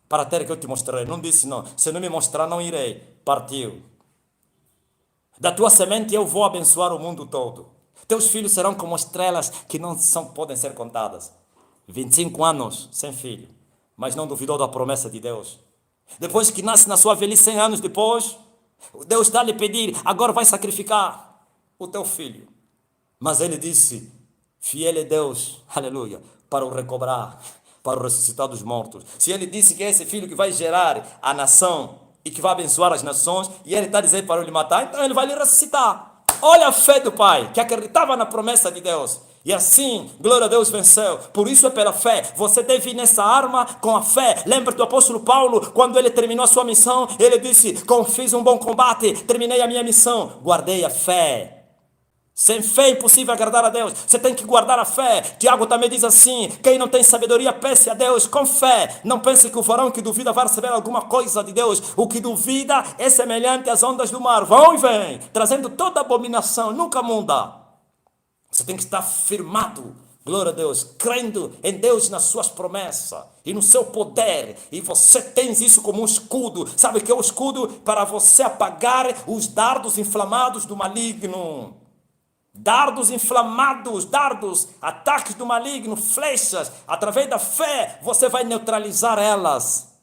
A: para ter que eu te mostrarei. Não disse não. Se não me mostrar, não irei. Partiu. Da tua semente eu vou abençoar o mundo todo. Teus filhos serão como estrelas que não podem ser contadas. 25 anos sem filho, mas não duvidou da promessa de Deus. Depois que nasce na sua velhice, 100 anos depois, Deus está a lhe pedir, agora vai sacrificar o teu filho. Mas ele disse, fiel é Deus, aleluia, para o recobrar, para o ressuscitar dos mortos. Se ele disse que é esse filho que vai gerar a nação e que vai abençoar as nações, e ele está dizendo para ele matar, então ele vai lhe ressuscitar. Olha a fé do pai, que acreditava na promessa de Deus. E assim, glória a Deus, venceu. Por isso é pela fé. Você deve ir nessa arma com a fé. Lembra do apóstolo Paulo, quando ele terminou a sua missão, ele disse, fiz um bom combate, terminei a minha missão, guardei a fé. Sem fé é impossível agradar a Deus. Você tem que guardar a fé. Tiago também diz assim, quem não tem sabedoria, peça a Deus com fé. Não pense que o varão que duvida vai receber alguma coisa de Deus. O que duvida é semelhante às ondas do mar, vão e vêm, trazendo toda abominação, nunca muda. Você tem que estar firmado, glória a Deus, crendo em Deus, nas suas promessas e no seu poder. E você tem isso como um escudo. Sabe o que é o escudo? Para você apagar os dardos inflamados do maligno. Dardos inflamados, ataques do maligno, flechas. Através da fé você vai neutralizar elas.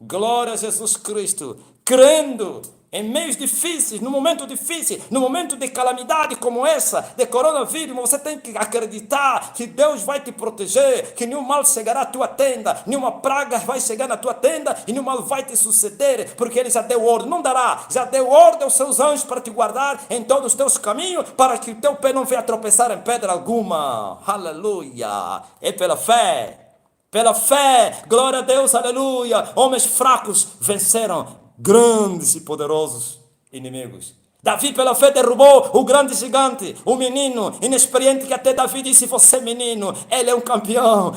A: Glória a Jesus Cristo. Crendo em meios difíceis, no momento difícil, no momento de calamidade como essa, de coronavírus, você tem que acreditar que Deus vai te proteger, que nenhum mal chegará à tua tenda, nenhuma praga vai chegar na tua tenda e nenhum mal vai te suceder, porque Ele já deu ordem, não dará, já deu ordem aos seus anjos para te guardar em todos os teus caminhos, para que o teu pé não venha tropeçar em pedra alguma. Aleluia! É pela fé. Pela fé, glória a Deus, aleluia. Homens fracos venceram grandes e poderosos inimigos. Davi pela fé derrubou o grande gigante, o menino inexperiente que até Davi disse, você menino, ele é um campeão,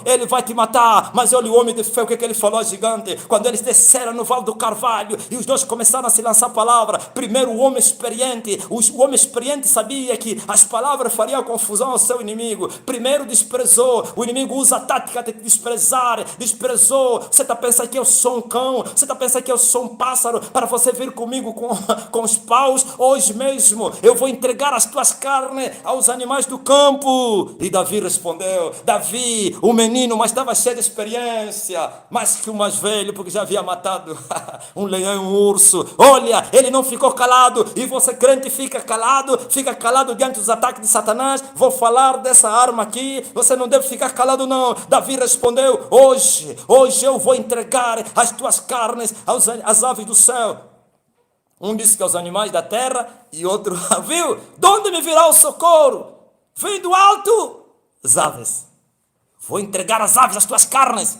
A: ele vai te matar. Mas olha o homem de fé, o que ele falou ao gigante, quando eles desceram no Vale do Carvalho, e os dois começaram a se lançar palavra. Primeiro o homem experiente sabia que as palavras fariam confusão ao seu inimigo, primeiro desprezou, o inimigo usa a tática de desprezou, você está pensando que eu sou um cão, você está pensando que eu sou um pássaro, para você vir comigo com os paus, hoje mesmo eu vou entregar as tuas carnes aos animais do campo. E Davi respondeu, Davi, o menino, mas estava cheio de experiência, mais que o mais velho, porque já havia matado um leão e um urso. Olha, ele não ficou calado, e você crente fica calado diante dos ataques de Satanás. Vou falar dessa arma aqui, você não deve ficar calado não. Davi respondeu, hoje eu vou entregar as tuas carnes às aves do céu. Um disse que aos animais da terra, e outro, viu? De onde me virá o socorro? Vem do alto, as aves. Vou entregar as aves às tuas carnes.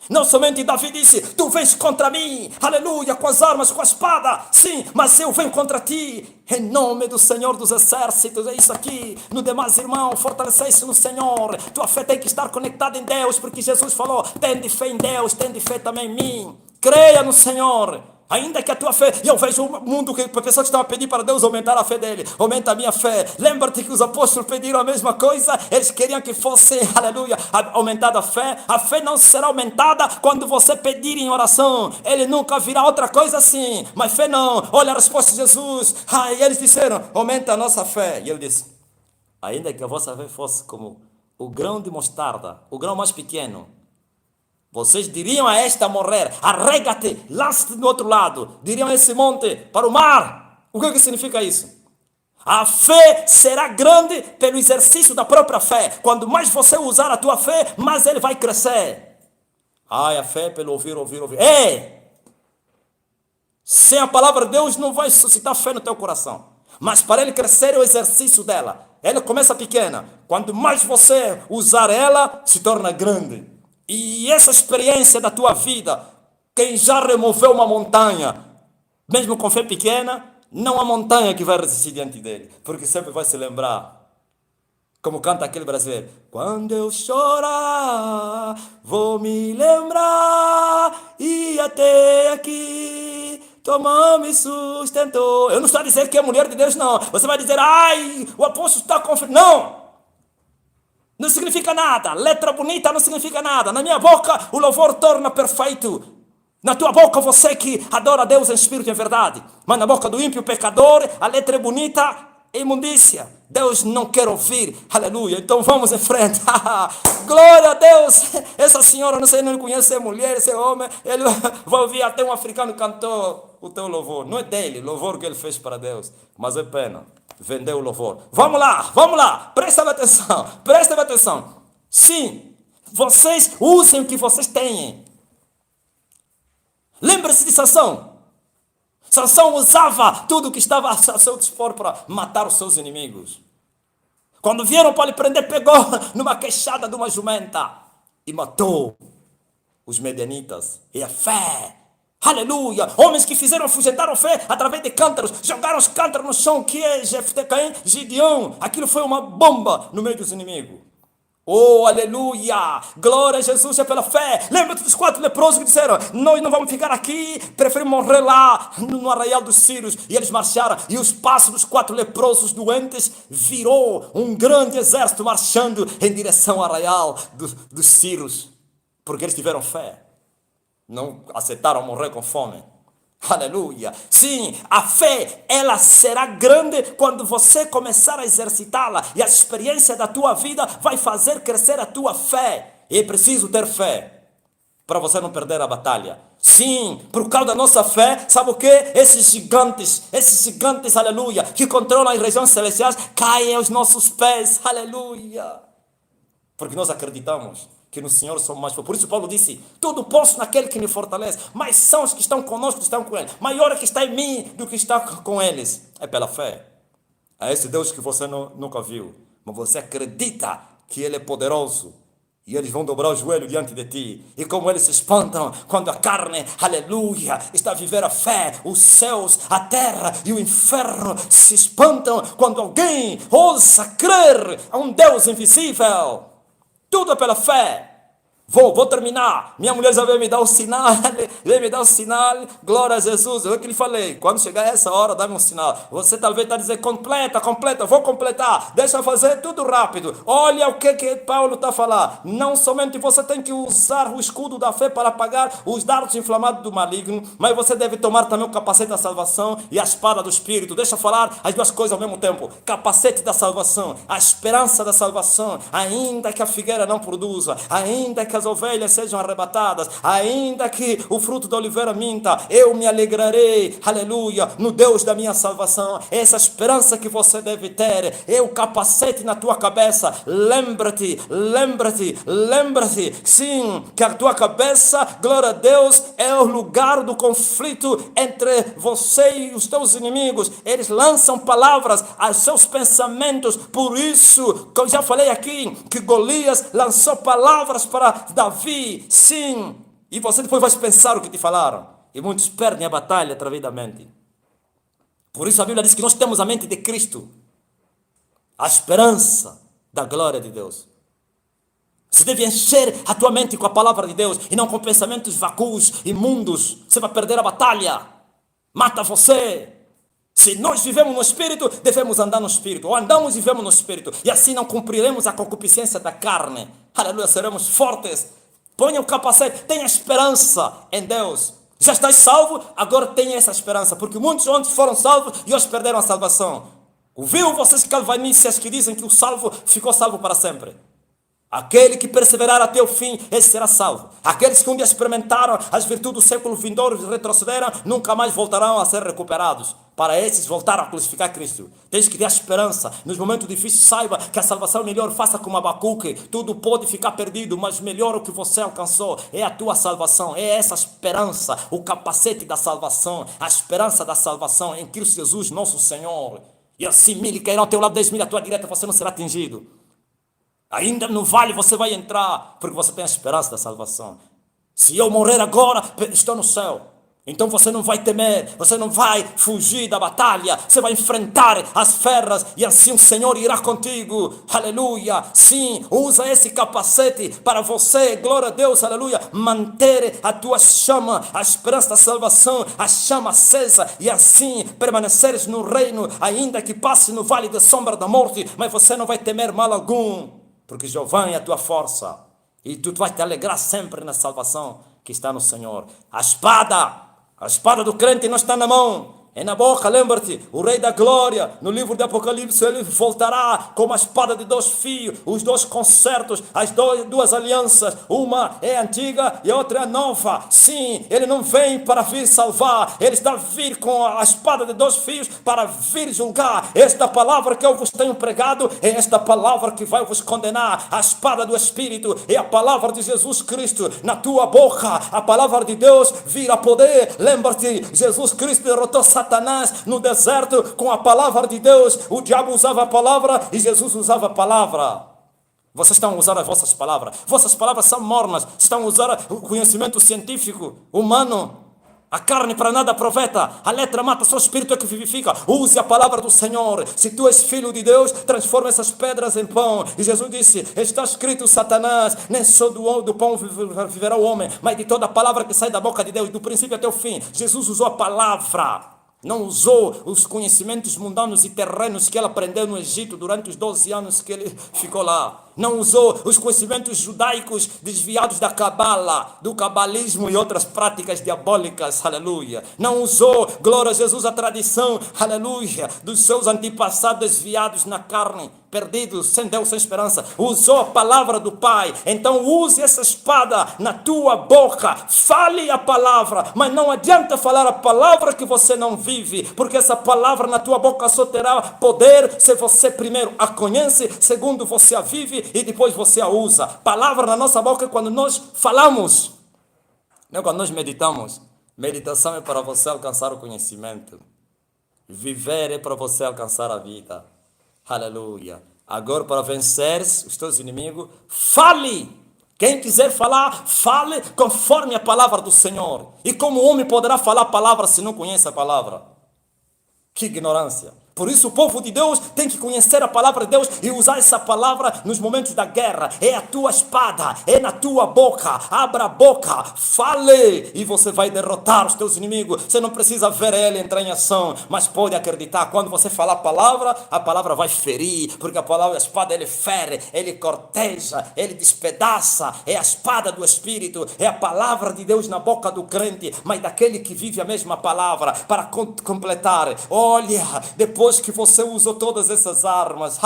A: Não somente Davi disse, tu vens contra mim, aleluia, com as armas, com a espada, sim, mas eu venho contra ti, em nome do Senhor dos Exércitos. É isso aqui. No demais, irmão, fortalecei-se no Senhor. Tua fé tem que estar conectada em Deus, porque Jesus falou, tende fé em Deus, tende fé também em mim. Creia no Senhor. Ainda que a tua fé, e eu vejo o mundo que a pessoa que estava a pedir para Deus aumentar a fé dele, aumenta a minha fé. Lembra-te que os apóstolos pediram a mesma coisa, eles queriam que fosse, aleluia, aumentada a fé. A fé não será aumentada quando você pedir em oração, ele nunca virá outra coisa assim, mas fé não. Olha a resposta de Jesus, e eles disseram, aumenta a nossa fé, e ele disse, ainda que a vossa fé fosse como o grão de mostarda, o grão mais pequeno, vocês diriam a esta morrer, arrega-te, lança-te do outro lado. Diriam a esse monte, para o mar. O que significa isso? A fé será grande pelo exercício da própria fé. Quando mais você usar a tua fé, mais ele vai crescer. A fé é pelo ouvir. Sem a palavra de Deus não vai suscitar fé no teu coração. Mas para ele crescer é o exercício dela. Ela começa pequena. Quanto mais você usar ela, se torna grande. E essa experiência da tua vida, quem já removeu uma montanha, mesmo com fé pequena, não há montanha que vai resistir diante dele, porque sempre vai se lembrar, como canta aquele brasileiro, quando eu chorar, vou me lembrar, e até aqui, tua mão me sustentou. Eu não estou a dizer que é mulher de Deus, não. Você vai dizer, o apóstolo está conferindo. Não! Não significa nada. Letra bonita não significa nada. Na minha boca o louvor torna perfeito. Na tua boca você que adora a Deus em espírito e em verdade. Mas na boca do ímpio pecador a letra é bonita, é imundícia. Deus não quer ouvir. Aleluia. Então vamos em frente. Glória a Deus. Essa senhora, não sei, não conhece, é mulher, se é homem. Ele vai ouvir até um africano cantou o teu louvor. Não é dele, louvor que ele fez para Deus. Mas é pena. Vendeu o louvor. Vamos lá, prestem atenção. Sim, vocês usem o que vocês têm. Lembre-se de Sansão. Sansão usava tudo que estava a seu dispor para matar os seus inimigos. Quando vieram para lhe prender, pegou numa queixada de uma jumenta e matou os medianitas. E a fé. Aleluia! Homens que afugentaram fé através de cântaros, jogaram os cântaros no chão, que é Jefté, Gideão. Aquilo foi uma bomba no meio dos inimigos. Oh, aleluia! Glória a Jesus é pela fé. Lembra-te dos 4 leprosos que disseram, nós não vamos ficar aqui, preferimos morrer lá no arraial dos sírios. E eles marcharam, e os passos dos 4 leprosos doentes virou um grande exército marchando em direção ao arraial dos sírios, porque eles tiveram fé. Não aceitaram morrer com fome. Aleluia. Sim, a fé, ela será grande quando você começar a exercitá-la. E a experiência da tua vida vai fazer crescer a tua fé. E é preciso ter fé para você não perder a batalha. Sim, por causa da nossa fé, sabe o que? Esses gigantes, aleluia, que controlam as regiões celestiais, caem aos nossos pés. Aleluia. Porque nós acreditamos que no Senhor somos mais fortes. Por isso Paulo disse, tudo posso naquele que me fortalece. Mas são os que estão conosco que estão com ele. Maior é que está em mim do que está com eles. É pela fé. É esse Deus que você nunca viu. Mas você acredita que Ele é poderoso. E eles vão dobrar o joelho diante de ti. E como eles se espantam quando a carne, aleluia, está a viver a fé. Os céus, a terra e o inferno se espantam quando alguém ousa crer a um Deus invisível. Tudo é pela fé. Vou terminar. Minha mulher já veio me dar o sinal. Glória a Jesus. Eu que lhe falei. Quando chegar essa hora, dá-me um sinal. Você talvez está dizendo, completa. Vou completar. Deixa eu fazer tudo rápido. Olha o que Paulo está a falar. Não somente você tem que usar o escudo da fé para apagar os dardos inflamados do maligno, mas você deve tomar também o capacete da salvação e a espada do Espírito. Deixa eu falar as duas coisas ao mesmo tempo. Capacete da salvação, a esperança da salvação. Ainda que a figueira não produza, ainda que as ovelhas sejam arrebatadas, ainda que o fruto da oliveira minta, eu me alegrarei, aleluia, no Deus da minha salvação. Essa esperança que você deve ter, é o capacete na tua cabeça. Lembra-te, sim, que a tua cabeça, glória a Deus, é o lugar do conflito entre você e os teus inimigos. Eles lançam palavras aos seus pensamentos. Por isso, como já falei aqui, que Golias lançou palavras para Davi, sim, e você depois vai pensar o que te falaram. E muitos perdem a batalha através da mente. Por isso a Bíblia diz que nós temos a mente de Cristo, a esperança da glória de Deus. Você deve encher a tua mente com a palavra de Deus e não com pensamentos vacuos, imundos. Você vai perder a batalha. Mata você. Se nós vivemos no Espírito, devemos andar no Espírito. Ou andamos e vivemos no Espírito. E assim não cumpriremos a concupiscência da carne. Aleluia, seremos fortes. Ponha o capacete, tenha esperança em Deus. Já estás salvo, agora tenha essa esperança. Porque muitos ontem foram salvos e hoje perderam a salvação. Ouviu vocês calvinistas que dizem que o salvo ficou salvo para sempre? Aquele que perseverar até o fim, esse será salvo. Aqueles que um dia experimentaram as virtudes do século vindouro e retrocederam, nunca mais voltarão a ser recuperados. Para esses, voltaram a crucificar Cristo. Tens que ter esperança. Nos momentos difíceis, saiba que a salvação melhor, faça como Abacuque. Tudo pode ficar perdido, mas melhor o que você alcançou é a tua salvação. É essa esperança, o capacete da salvação, a esperança da salvação em Cristo Jesus, nosso Senhor. E assim, 1000 cairão ao teu lado, 10.000 à tua direita, você não será atingido. Ainda no vale você vai entrar, porque você tem a esperança da salvação. Se eu morrer agora, estou no céu. Então você não vai temer, você não vai fugir da batalha, você vai enfrentar as feras e assim o Senhor irá contigo. Aleluia. Sim, usa esse capacete para você, glória a Deus, aleluia, manter a tua chama, a esperança da salvação, a chama acesa e assim permaneceres no reino, ainda que passe no vale da sombra da morte, mas você não vai temer mal algum. Porque Jeová é a tua força. E tu vais te alegrar sempre na salvação que está no Senhor. A espada do crente não está na mão, é na boca. Lembra-te, o Rei da Glória, no livro de Apocalipse, ele voltará com uma espada de 2 fios, os 2 concertos, as duas alianças. Uma é antiga e a outra é nova. Sim, ele não vem para vir salvar, ele está a vir com a espada de 2 fios para vir julgar. Esta palavra que eu vos tenho pregado é esta palavra que vai vos condenar. A espada do Espírito é a palavra de Jesus Cristo. Na tua boca, a palavra de Deus vira poder. Lembra-te, Jesus Cristo derrotou Satanás no deserto com a palavra de Deus. O diabo usava a palavra e Jesus usava a palavra. Vocês estão a usar as vossas palavras. Vossas palavras são mornas. Estão a usar o conhecimento científico, humano. A carne para nada aproveita. A letra mata, só o Espírito é que vivifica. Use a palavra do Senhor. Se tu és filho de Deus, transforma essas pedras em pão. E Jesus disse, está escrito, Satanás, nem só do pão viverá o homem, mas de toda a palavra que sai da boca de Deus, do princípio até o fim. Jesus usou a palavra. Não usou os conhecimentos mundanos e terrenos que ele aprendeu no Egito durante os 12 anos que ele ficou lá. Não usou os conhecimentos judaicos desviados da cabala, do cabalismo e outras práticas diabólicas, aleluia. Não usou, glória a Jesus, a tradição, aleluia, dos seus antepassados desviados na carne, perdidos, sem Deus, sem esperança. Usou a palavra do Pai. Então use essa espada na tua boca, fale a palavra, mas não adianta falar a palavra que você não vive, porque essa palavra na tua boca só terá poder se você primeiro a conhece, segundo você a vive e depois você a usa. Palavra na nossa boca é quando nós falamos, não é quando nós meditamos. Meditação é para você alcançar o conhecimento. Viver é para você alcançar a vida. Aleluia. Agora, para vencer os teus inimigos, fale. Quem quiser falar, fale conforme a palavra do Senhor. E como o homem poderá falar a palavra se não conhece a palavra? Que ignorância. Por isso o povo de Deus tem que conhecer a palavra de Deus e usar essa palavra nos momentos da guerra. É a tua espada, é na tua boca. Abra a boca, fale e você vai derrotar os teus inimigos. Você não precisa ver ele entrar em ação, mas pode acreditar. Quando você falar a palavra vai ferir, porque a palavra, a espada, ele fere, ele corteja, ele despedaça. É a espada do Espírito, é a palavra de Deus na boca do crente, mas daquele que vive a mesma palavra. Para completar, olha, depois depois que você usou todas essas armas,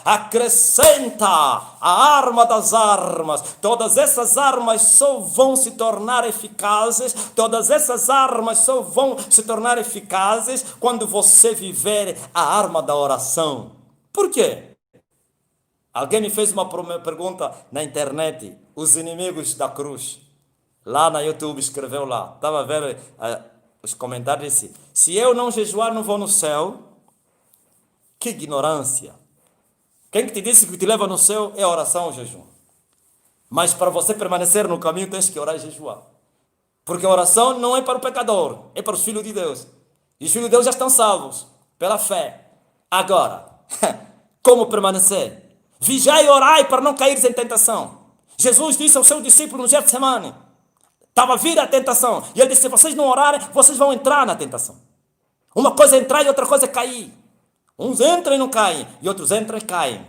A: acrescenta a arma das armas. Todas essas armas só vão se tornar eficazes, todas essas armas só vão se tornar eficazes quando você viver a arma da oração. Por quê? Alguém me fez uma pergunta na internet, os inimigos da cruz. Lá na YouTube escreveu lá, estava a ver os comentários, disse, se eu não jejuar não vou no céu. Que ignorância. Quem que te disse que te leva no céu é a oração ou jejum? Mas para você permanecer no caminho tens que orar e jejuar. Porque a oração não é para o pecador, é para os filhos de Deus. E os filhos de Deus já estão salvos pela fé. Agora, como permanecer? Vigiai e orai para não cair em tentação. Jesus disse aos seus discípulos no Getsemane, estava a vir a tentação, e ele disse, se vocês não orarem, vocês vão entrar na tentação. Uma coisa é entrar e outra coisa é cair. Uns entram e não caem, e outros entram e caem.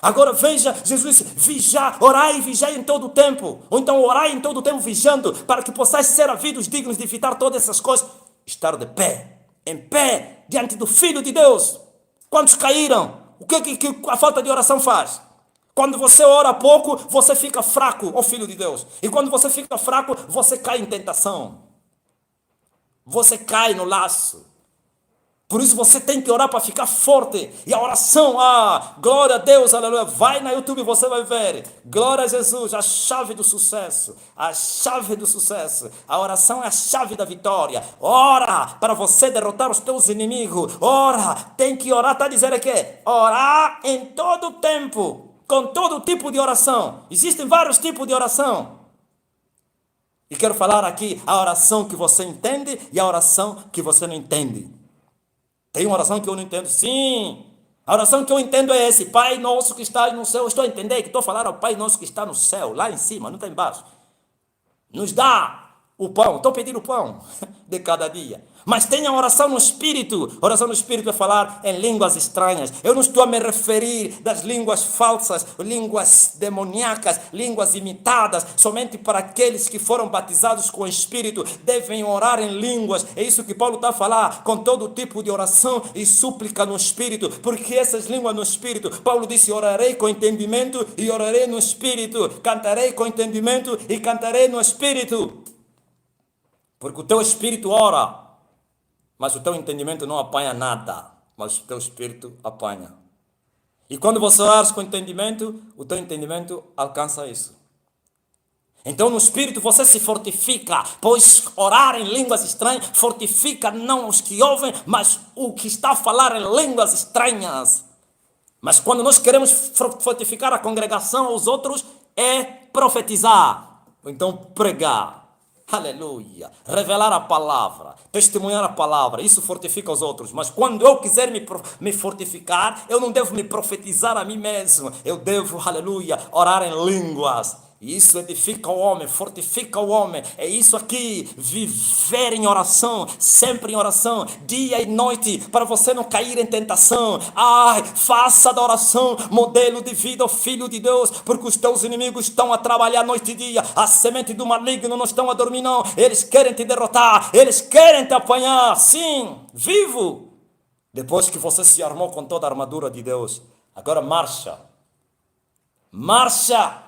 A: Agora veja, Jesus disse, vigiai, orai e vigiai em todo o tempo. Ou então orai em todo o tempo vigiando, para que possais ser havidos dignos de evitar todas essas coisas. Estar de pé, em pé, diante do Filho de Deus. Quantos caíram? O que a falta de oração faz? Quando você ora pouco, você fica fraco, ó Filho de Deus. E quando você fica fraco, você cai em tentação. Você cai no laço. Por isso você tem que orar para ficar forte. E a oração, glória a Deus, aleluia. Vai na YouTube e você vai ver. Glória a Jesus, a chave do sucesso. A chave do sucesso. A oração é a chave da vitória. Ora para você derrotar os teus inimigos. Ora, tem que orar, está dizendo aqui. Orar em todo tempo. Com todo tipo de oração. Existem vários tipos de oração. E quero falar aqui a oração que você entende e a oração que você não entende. Tem uma oração que eu não entendo? Sim. A oração que eu entendo é esse. Pai nosso que está no céu. Eu estou a entender que estou a falar ao Pai nosso que está no céu. Lá em cima, não está embaixo. Nos dá o pão. Estou pedindo o pão de cada dia. Mas tem a oração no Espírito. A oração no Espírito é falar em línguas estranhas. Eu não estou a me referir das línguas falsas, línguas demoníacas, línguas imitadas. Somente para aqueles que foram batizados com o Espírito devem orar em línguas. É isso que Paulo está a falar. Com todo tipo de oração e súplica no Espírito. Porque essas línguas no Espírito, Paulo disse, orarei com entendimento e orarei no Espírito. Cantarei com entendimento e cantarei no Espírito. Porque o teu Espírito ora. Mas o teu entendimento não apanha nada, mas o teu espírito apanha. E quando você orar com entendimento, o teu entendimento alcança isso. Então no espírito você se fortifica, pois orar em línguas estranhas fortifica não os que ouvem, mas o que está a falar em línguas estranhas. Mas quando nós queremos fortificar a congregação aos outros, é profetizar, ou então pregar. Aleluia, revelar a palavra, testemunhar a palavra, isso fortifica os outros. Mas quando eu quiser me fortificar, eu não devo me profetizar a mim mesmo. Eu devo, aleluia, orar em línguas. Isso edifica o homem, fortifica o homem. É isso aqui, viver em oração, sempre em oração, dia e noite, para você não cair em tentação. Faça da oração modelo de vida, ó Filho de Deus, porque os teus inimigos estão a trabalhar noite e dia. A semente do maligno não estão a dormir, não. Eles querem te derrotar, eles querem te apanhar. Sim, vivo. Depois que você se armou com toda a armadura de Deus, agora marcha. Marcha.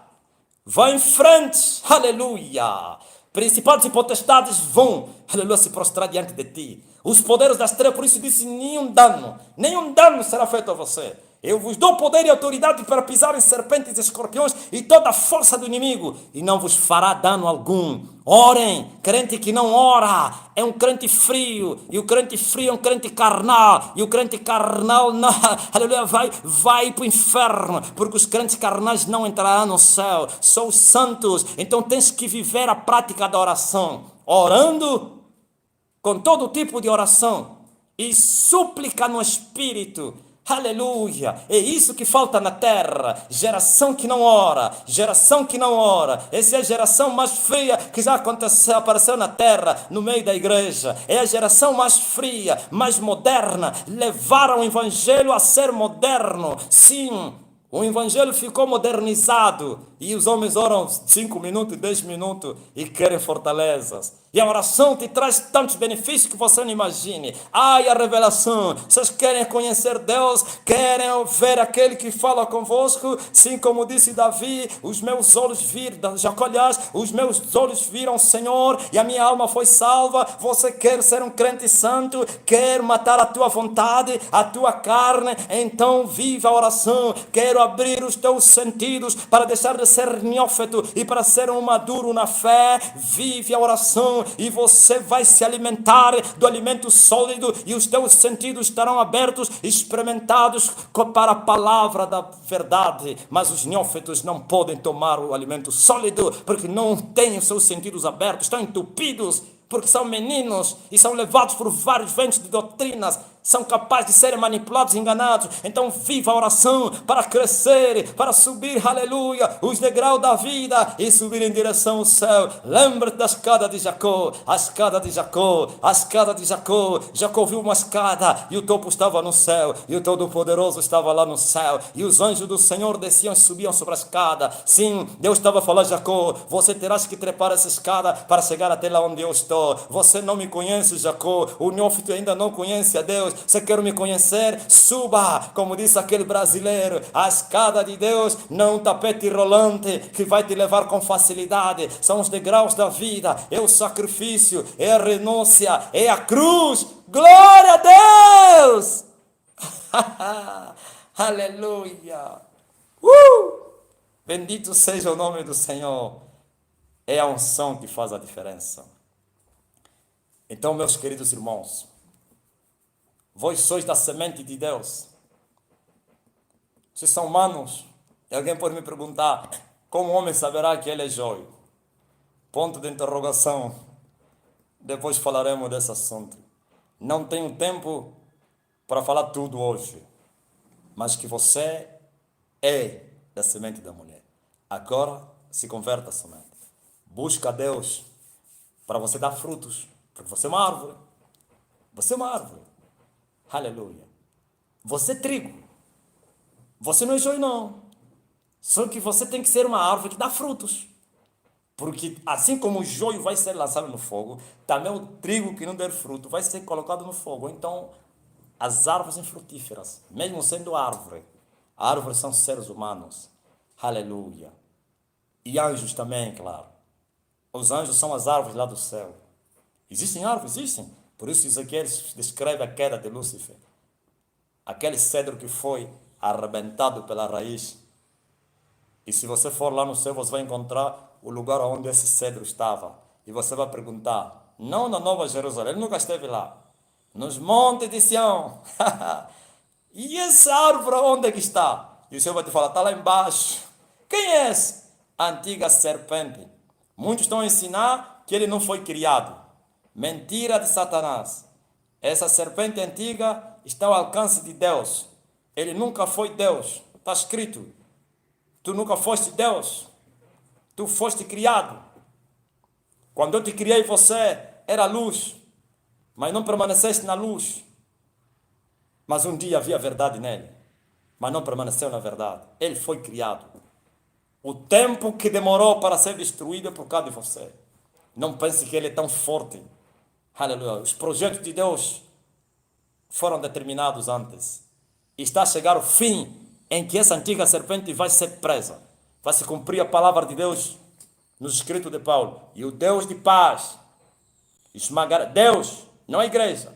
A: Vai em frente, aleluia. Principados e potestades vão, aleluia, se prostrar diante de ti. Os poderes das trevas, por isso disse, nenhum dano será feito a você. Eu vos dou poder e autoridade para pisar em serpentes e escorpiões e toda a força do inimigo, e não vos fará dano algum. Orem. Crente que não ora é um crente frio, e o crente frio é um crente carnal, e o crente carnal não, aleluia, vai para o inferno, porque os crentes carnais não entrarão no céu, são os santos. Então tens que viver a prática da oração, orando com todo tipo de oração e súplica no Espírito. Aleluia, é isso que falta na terra, geração que não ora, essa é a geração mais fria que já apareceu na terra, no meio da igreja, é a geração mais fria, mais moderna, levaram o evangelho a ser moderno, sim, o evangelho ficou modernizado, E os homens oram 5 minutos, 10 minutos e querem fortalezas. E a oração te traz tantos benefícios que você não imagine. Ai, a revelação. Vocês querem conhecer Deus, querem ver aquele que fala convosco. Sim, como disse Davi, os meus olhos viram, Jacó, aliás, os meus olhos viram o Senhor e a minha alma foi salva. Você quer ser um crente santo, quer matar a tua vontade, a tua carne, então viva a oração. Quero abrir os teus sentidos para deixar de ser neófito e para ser um maduro na fé. Vive a oração e você vai se alimentar do alimento sólido e os teus sentidos estarão abertos, experimentados para a palavra da verdade. Mas os neófitos não podem tomar o alimento sólido porque não têm os seus sentidos abertos, estão entupidos, porque são meninos e são levados por vários ventos de doutrinas, são capazes de serem manipulados e enganados. Então viva a oração para crescer, para subir, aleluia, os degraus da vida e subir em direção ao céu. Lembra-te da escada de Jacó, a escada de Jacó, a escada de Jacó. Jacó viu uma escada e o topo estava no céu, e o Todo-Poderoso estava lá no céu, e os anjos do Senhor desciam e subiam sobre a escada. Sim, Deus estava a falar a Jacó: você terás que trepar essa escada para chegar até lá onde eu estou. Você não me conhece, Jacó, o neófito ainda não conhece a Deus. Você quer me conhecer? Suba, como disse aquele brasileiro, a escada de Deus, não um tapete rolante que vai te levar com facilidade. São os degraus da vida, é o sacrifício, é a renúncia, é a cruz. Glória a Deus! Aleluia! Bendito seja o nome do Senhor. É a unção que faz a diferença. Então, meus queridos irmãos, vós sois da semente de Deus. Vocês são humanos. E alguém pode me perguntar: como o homem saberá que ele é joio? Ponto de interrogação. Depois falaremos desse assunto. Não tenho tempo para falar tudo hoje. Mas que você é da semente da mulher. Agora se converta a semente. Busca a Deus para você dar frutos. Porque você é uma árvore. Você é uma árvore. Aleluia. Você é trigo. Você não é joio, não. Só que você tem que ser uma árvore que dá frutos. Porque assim como o joio vai ser lançado no fogo, também o trigo que não der fruto vai ser colocado no fogo. Então, as árvores infrutíferas, mesmo sendo árvores são seres humanos. Aleluia. E anjos também, claro. Os anjos são as árvores lá do céu. Existem árvores? Existem. Por isso Ezequiel descreve a queda de Lúcifer. Aquele cedro que foi arrebentado pela raiz. E se você for lá no céu, você vai encontrar o lugar onde esse cedro estava. E você vai perguntar: não na Nova Jerusalém, ele nunca esteve lá. Nos montes de Sião. E essa árvore onde é que está? E o Senhor vai te falar: está lá embaixo. Quem é esse? A antiga serpente. Muitos estão a ensinar que ele não foi criado. Mentira de Satanás. Essa serpente antiga está ao alcance de Deus. Ele nunca foi Deus. Está escrito: tu nunca foste Deus. Tu foste criado. Quando eu te criei, você era luz, mas não permaneceste na luz. Mas um dia havia verdade nele, mas não permaneceu na verdade. Ele foi criado. O tempo que demorou para ser destruído é por causa de você. Não pense que ele é tão forte. Aleluia. Os projetos de Deus foram determinados antes. E está a chegar o fim em que essa antiga serpente vai ser presa. Vai se cumprir a palavra de Deus nos escritos de Paulo. E o Deus de paz esmagará. Deus, não a igreja,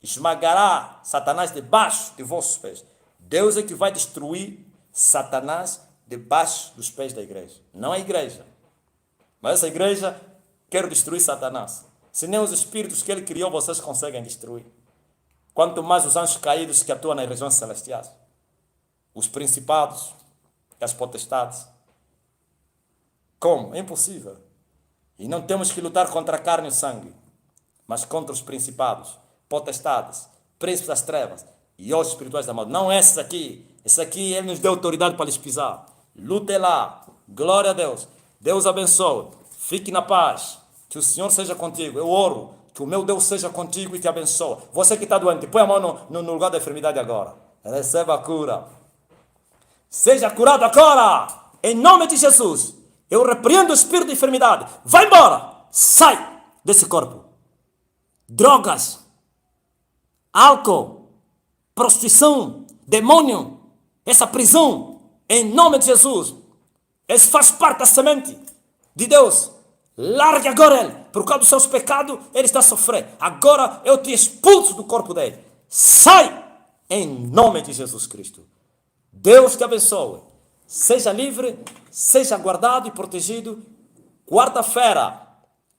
A: esmagará Satanás debaixo de vossos pés. Deus é que vai destruir Satanás debaixo dos pés da igreja. Não a igreja. Mas essa igreja quer destruir Satanás. Se nem os espíritos que ele criou vocês conseguem destruir. Quanto mais os anjos caídos que atuam nas regiões celestiais. Os principados e as potestades. Como? É impossível. E não temos que lutar contra a carne e o sangue, mas contra os principados, potestades, príncipes das trevas e os espirituais da maldade. Não esses aqui. Esse aqui ele nos deu autoridade para lhes pisar. Lute lá. Glória a Deus. Deus abençoe. Fique na paz. Que o Senhor seja contigo. Eu oro que o meu Deus seja contigo e te abençoe. Você que está doente, põe a mão no lugar da enfermidade agora. Receba a cura. Seja curado agora. Em nome de Jesus, eu repreendo o espírito de enfermidade. Vai embora, sai desse corpo. Drogas, álcool, prostituição, demônio, essa prisão, em nome de Jesus. Esse faz parte da semente de Deus. Largue agora ele. Por causa dos seus pecados, ele está sofrendo. Agora eu te expulso do corpo dele. Sai em nome de Jesus Cristo. Deus te abençoe. Seja livre, seja guardado e protegido. Quarta-feira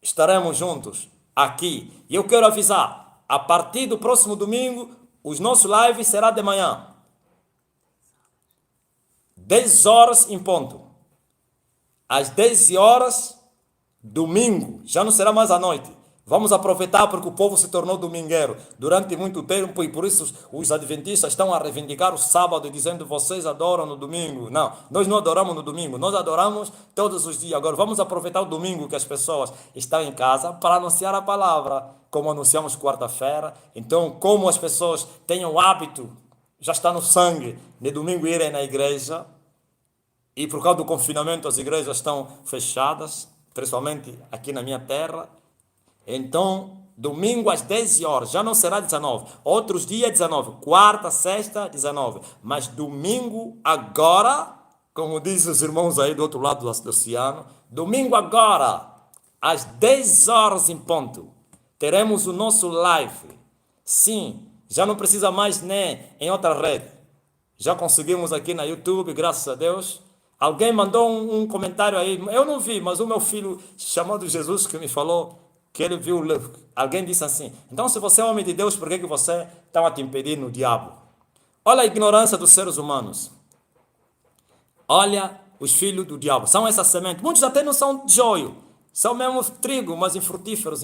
A: estaremos juntos aqui. E eu quero avisar, a partir do próximo domingo, os nossos lives será de manhã. 10 horas em ponto. Às 10 horas, domingo, já não será mais à noite. Vamos aproveitar porque o povo se tornou domingueiro durante muito tempo e por isso os adventistas estão a reivindicar o sábado dizendo vocês adoram no domingo. Não, nós não adoramos no domingo, nós adoramos todos os dias. Agora vamos aproveitar o domingo que as pessoas estão em casa para anunciar a palavra, como anunciamos quarta-feira. Então, como as pessoas têm o hábito, já está no sangue, de domingo irem na igreja, e por causa do confinamento as igrejas estão fechadas, principalmente aqui na minha terra. Então, domingo às 10 horas, já não será 19. Outros dias 19, quarta, sexta, 19. Mas domingo agora, como dizem os irmãos aí do outro lado do oceano, domingo agora, às 10 horas em ponto, teremos o nosso live. Sim, já não precisa mais nem em outra rede. Já conseguimos aqui na YouTube, graças a Deus. Alguém mandou um comentário aí, eu não vi, mas o meu filho chamado Jesus que me falou que ele viu, alguém disse assim, então se você é homem de Deus, por que você está a te impedir no diabo? Olha a ignorância dos seres humanos. Olha os filhos do diabo, são essa semente, muitos até não são de joio, são mesmo trigo, mas infrutíferos,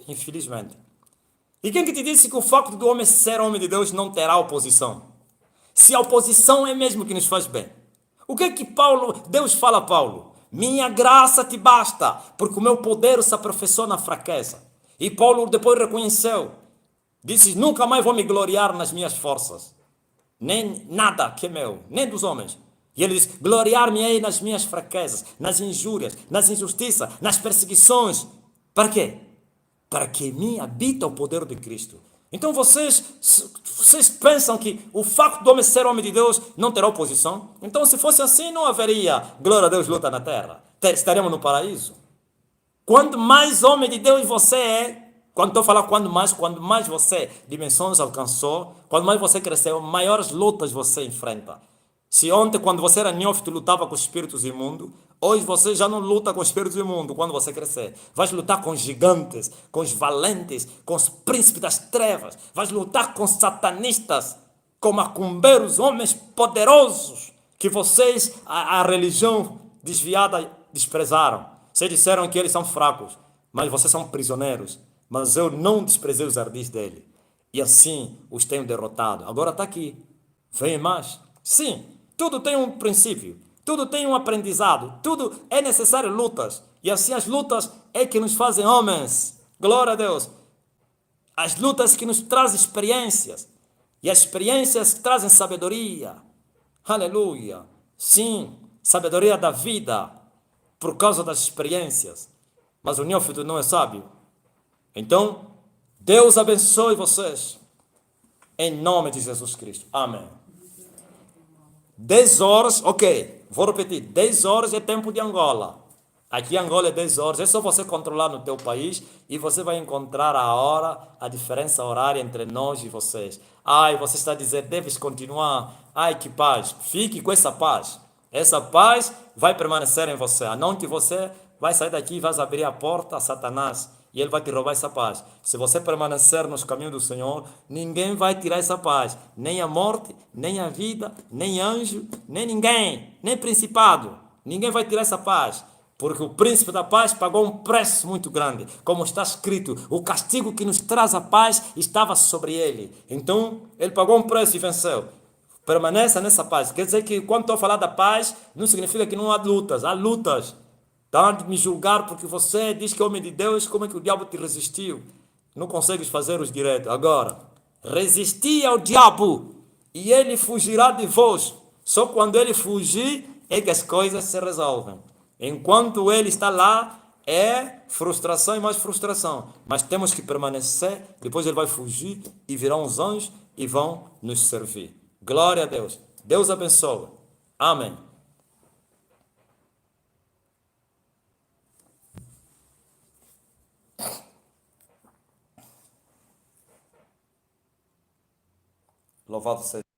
A: infelizmente. E quem que te disse que o facto do homem ser homem de Deus não terá oposição? Se a oposição é mesmo que nos faz bem. O que é que Deus fala a Paulo? Minha graça te basta, porque o meu poder se aperfeiçoa na fraqueza. E Paulo depois reconheceu. Disse, nunca mais vou me gloriar nas minhas forças. Nem nada que é meu, nem dos homens. E ele diz, gloriar-me-ei nas minhas fraquezas, nas injúrias, nas injustiças, nas perseguições. Para quê? Para que em mim habita o poder de Cristo. Então vocês pensam que o facto do homem ser homem de Deus não terá oposição? Então se fosse assim não haveria glória a Deus luta na terra. Estaremos no paraíso. Quanto mais homem de Deus você é, quando estou falando quando mais você dimensões alcançou, quando mais você cresceu, maiores lutas você enfrenta. Se ontem, quando você era neófito, lutava com espíritos imundos, hoje você já não luta com espíritos imundos quando você crescer. Vais lutar com os gigantes, com os valentes, com os príncipes das trevas. Vais lutar com os satanistas, com macumbeiros, homens poderosos, que vocês, a religião desviada, desprezaram. Vocês disseram que eles são fracos, mas vocês são prisioneiros. Mas eu não desprezei os ardis dele. E assim os tenho derrotado. Agora está aqui. Vem mais. Sim. Tudo tem um princípio, tudo tem um aprendizado, tudo é necessário lutas. E assim as lutas é que nos fazem homens. Glória a Deus. As lutas que nos trazem experiências. E as experiências trazem sabedoria. Aleluia. Sim, sabedoria da vida por causa das experiências. Mas o neófito não é sábio. Então, Deus abençoe vocês. Em nome de Jesus Cristo. Amém. 10 horas, ok, vou repetir, 10 horas é tempo de Angola. Aqui em Angola é 10 horas, é só você controlar no teu país e você vai encontrar a hora, a diferença horária entre nós e vocês. Ai, você está a dizer, deves continuar. Ai, que paz. Fique com essa paz. Essa paz vai permanecer em você. A não que você vai sair daqui e vai abrir a porta a Satanás. E ele vai te roubar essa paz. Se você permanecer nos caminhos do Senhor, ninguém vai tirar essa paz. Nem a morte, nem a vida, nem anjo, nem ninguém, nem principado. Ninguém vai tirar essa paz. Porque o príncipe da paz pagou um preço muito grande. Como está escrito, o castigo que nos traz a paz estava sobre ele. Então, ele pagou um preço e venceu. Permaneça nessa paz. Quer dizer que quando estou a falar da paz, não significa que não há lutas. Há lutas. Está de me julgar porque você diz que é homem de Deus, como é que o diabo te resistiu? Não consegues fazer os direitos. Agora, resisti ao diabo e ele fugirá de vós. Só quando ele fugir, é que as coisas se resolvem. Enquanto ele está lá, é frustração e mais frustração. Mas temos que permanecer, depois ele vai fugir e virão os anjos e vão nos servir. Glória a Deus. Deus abençoe. Amém. Louvado seja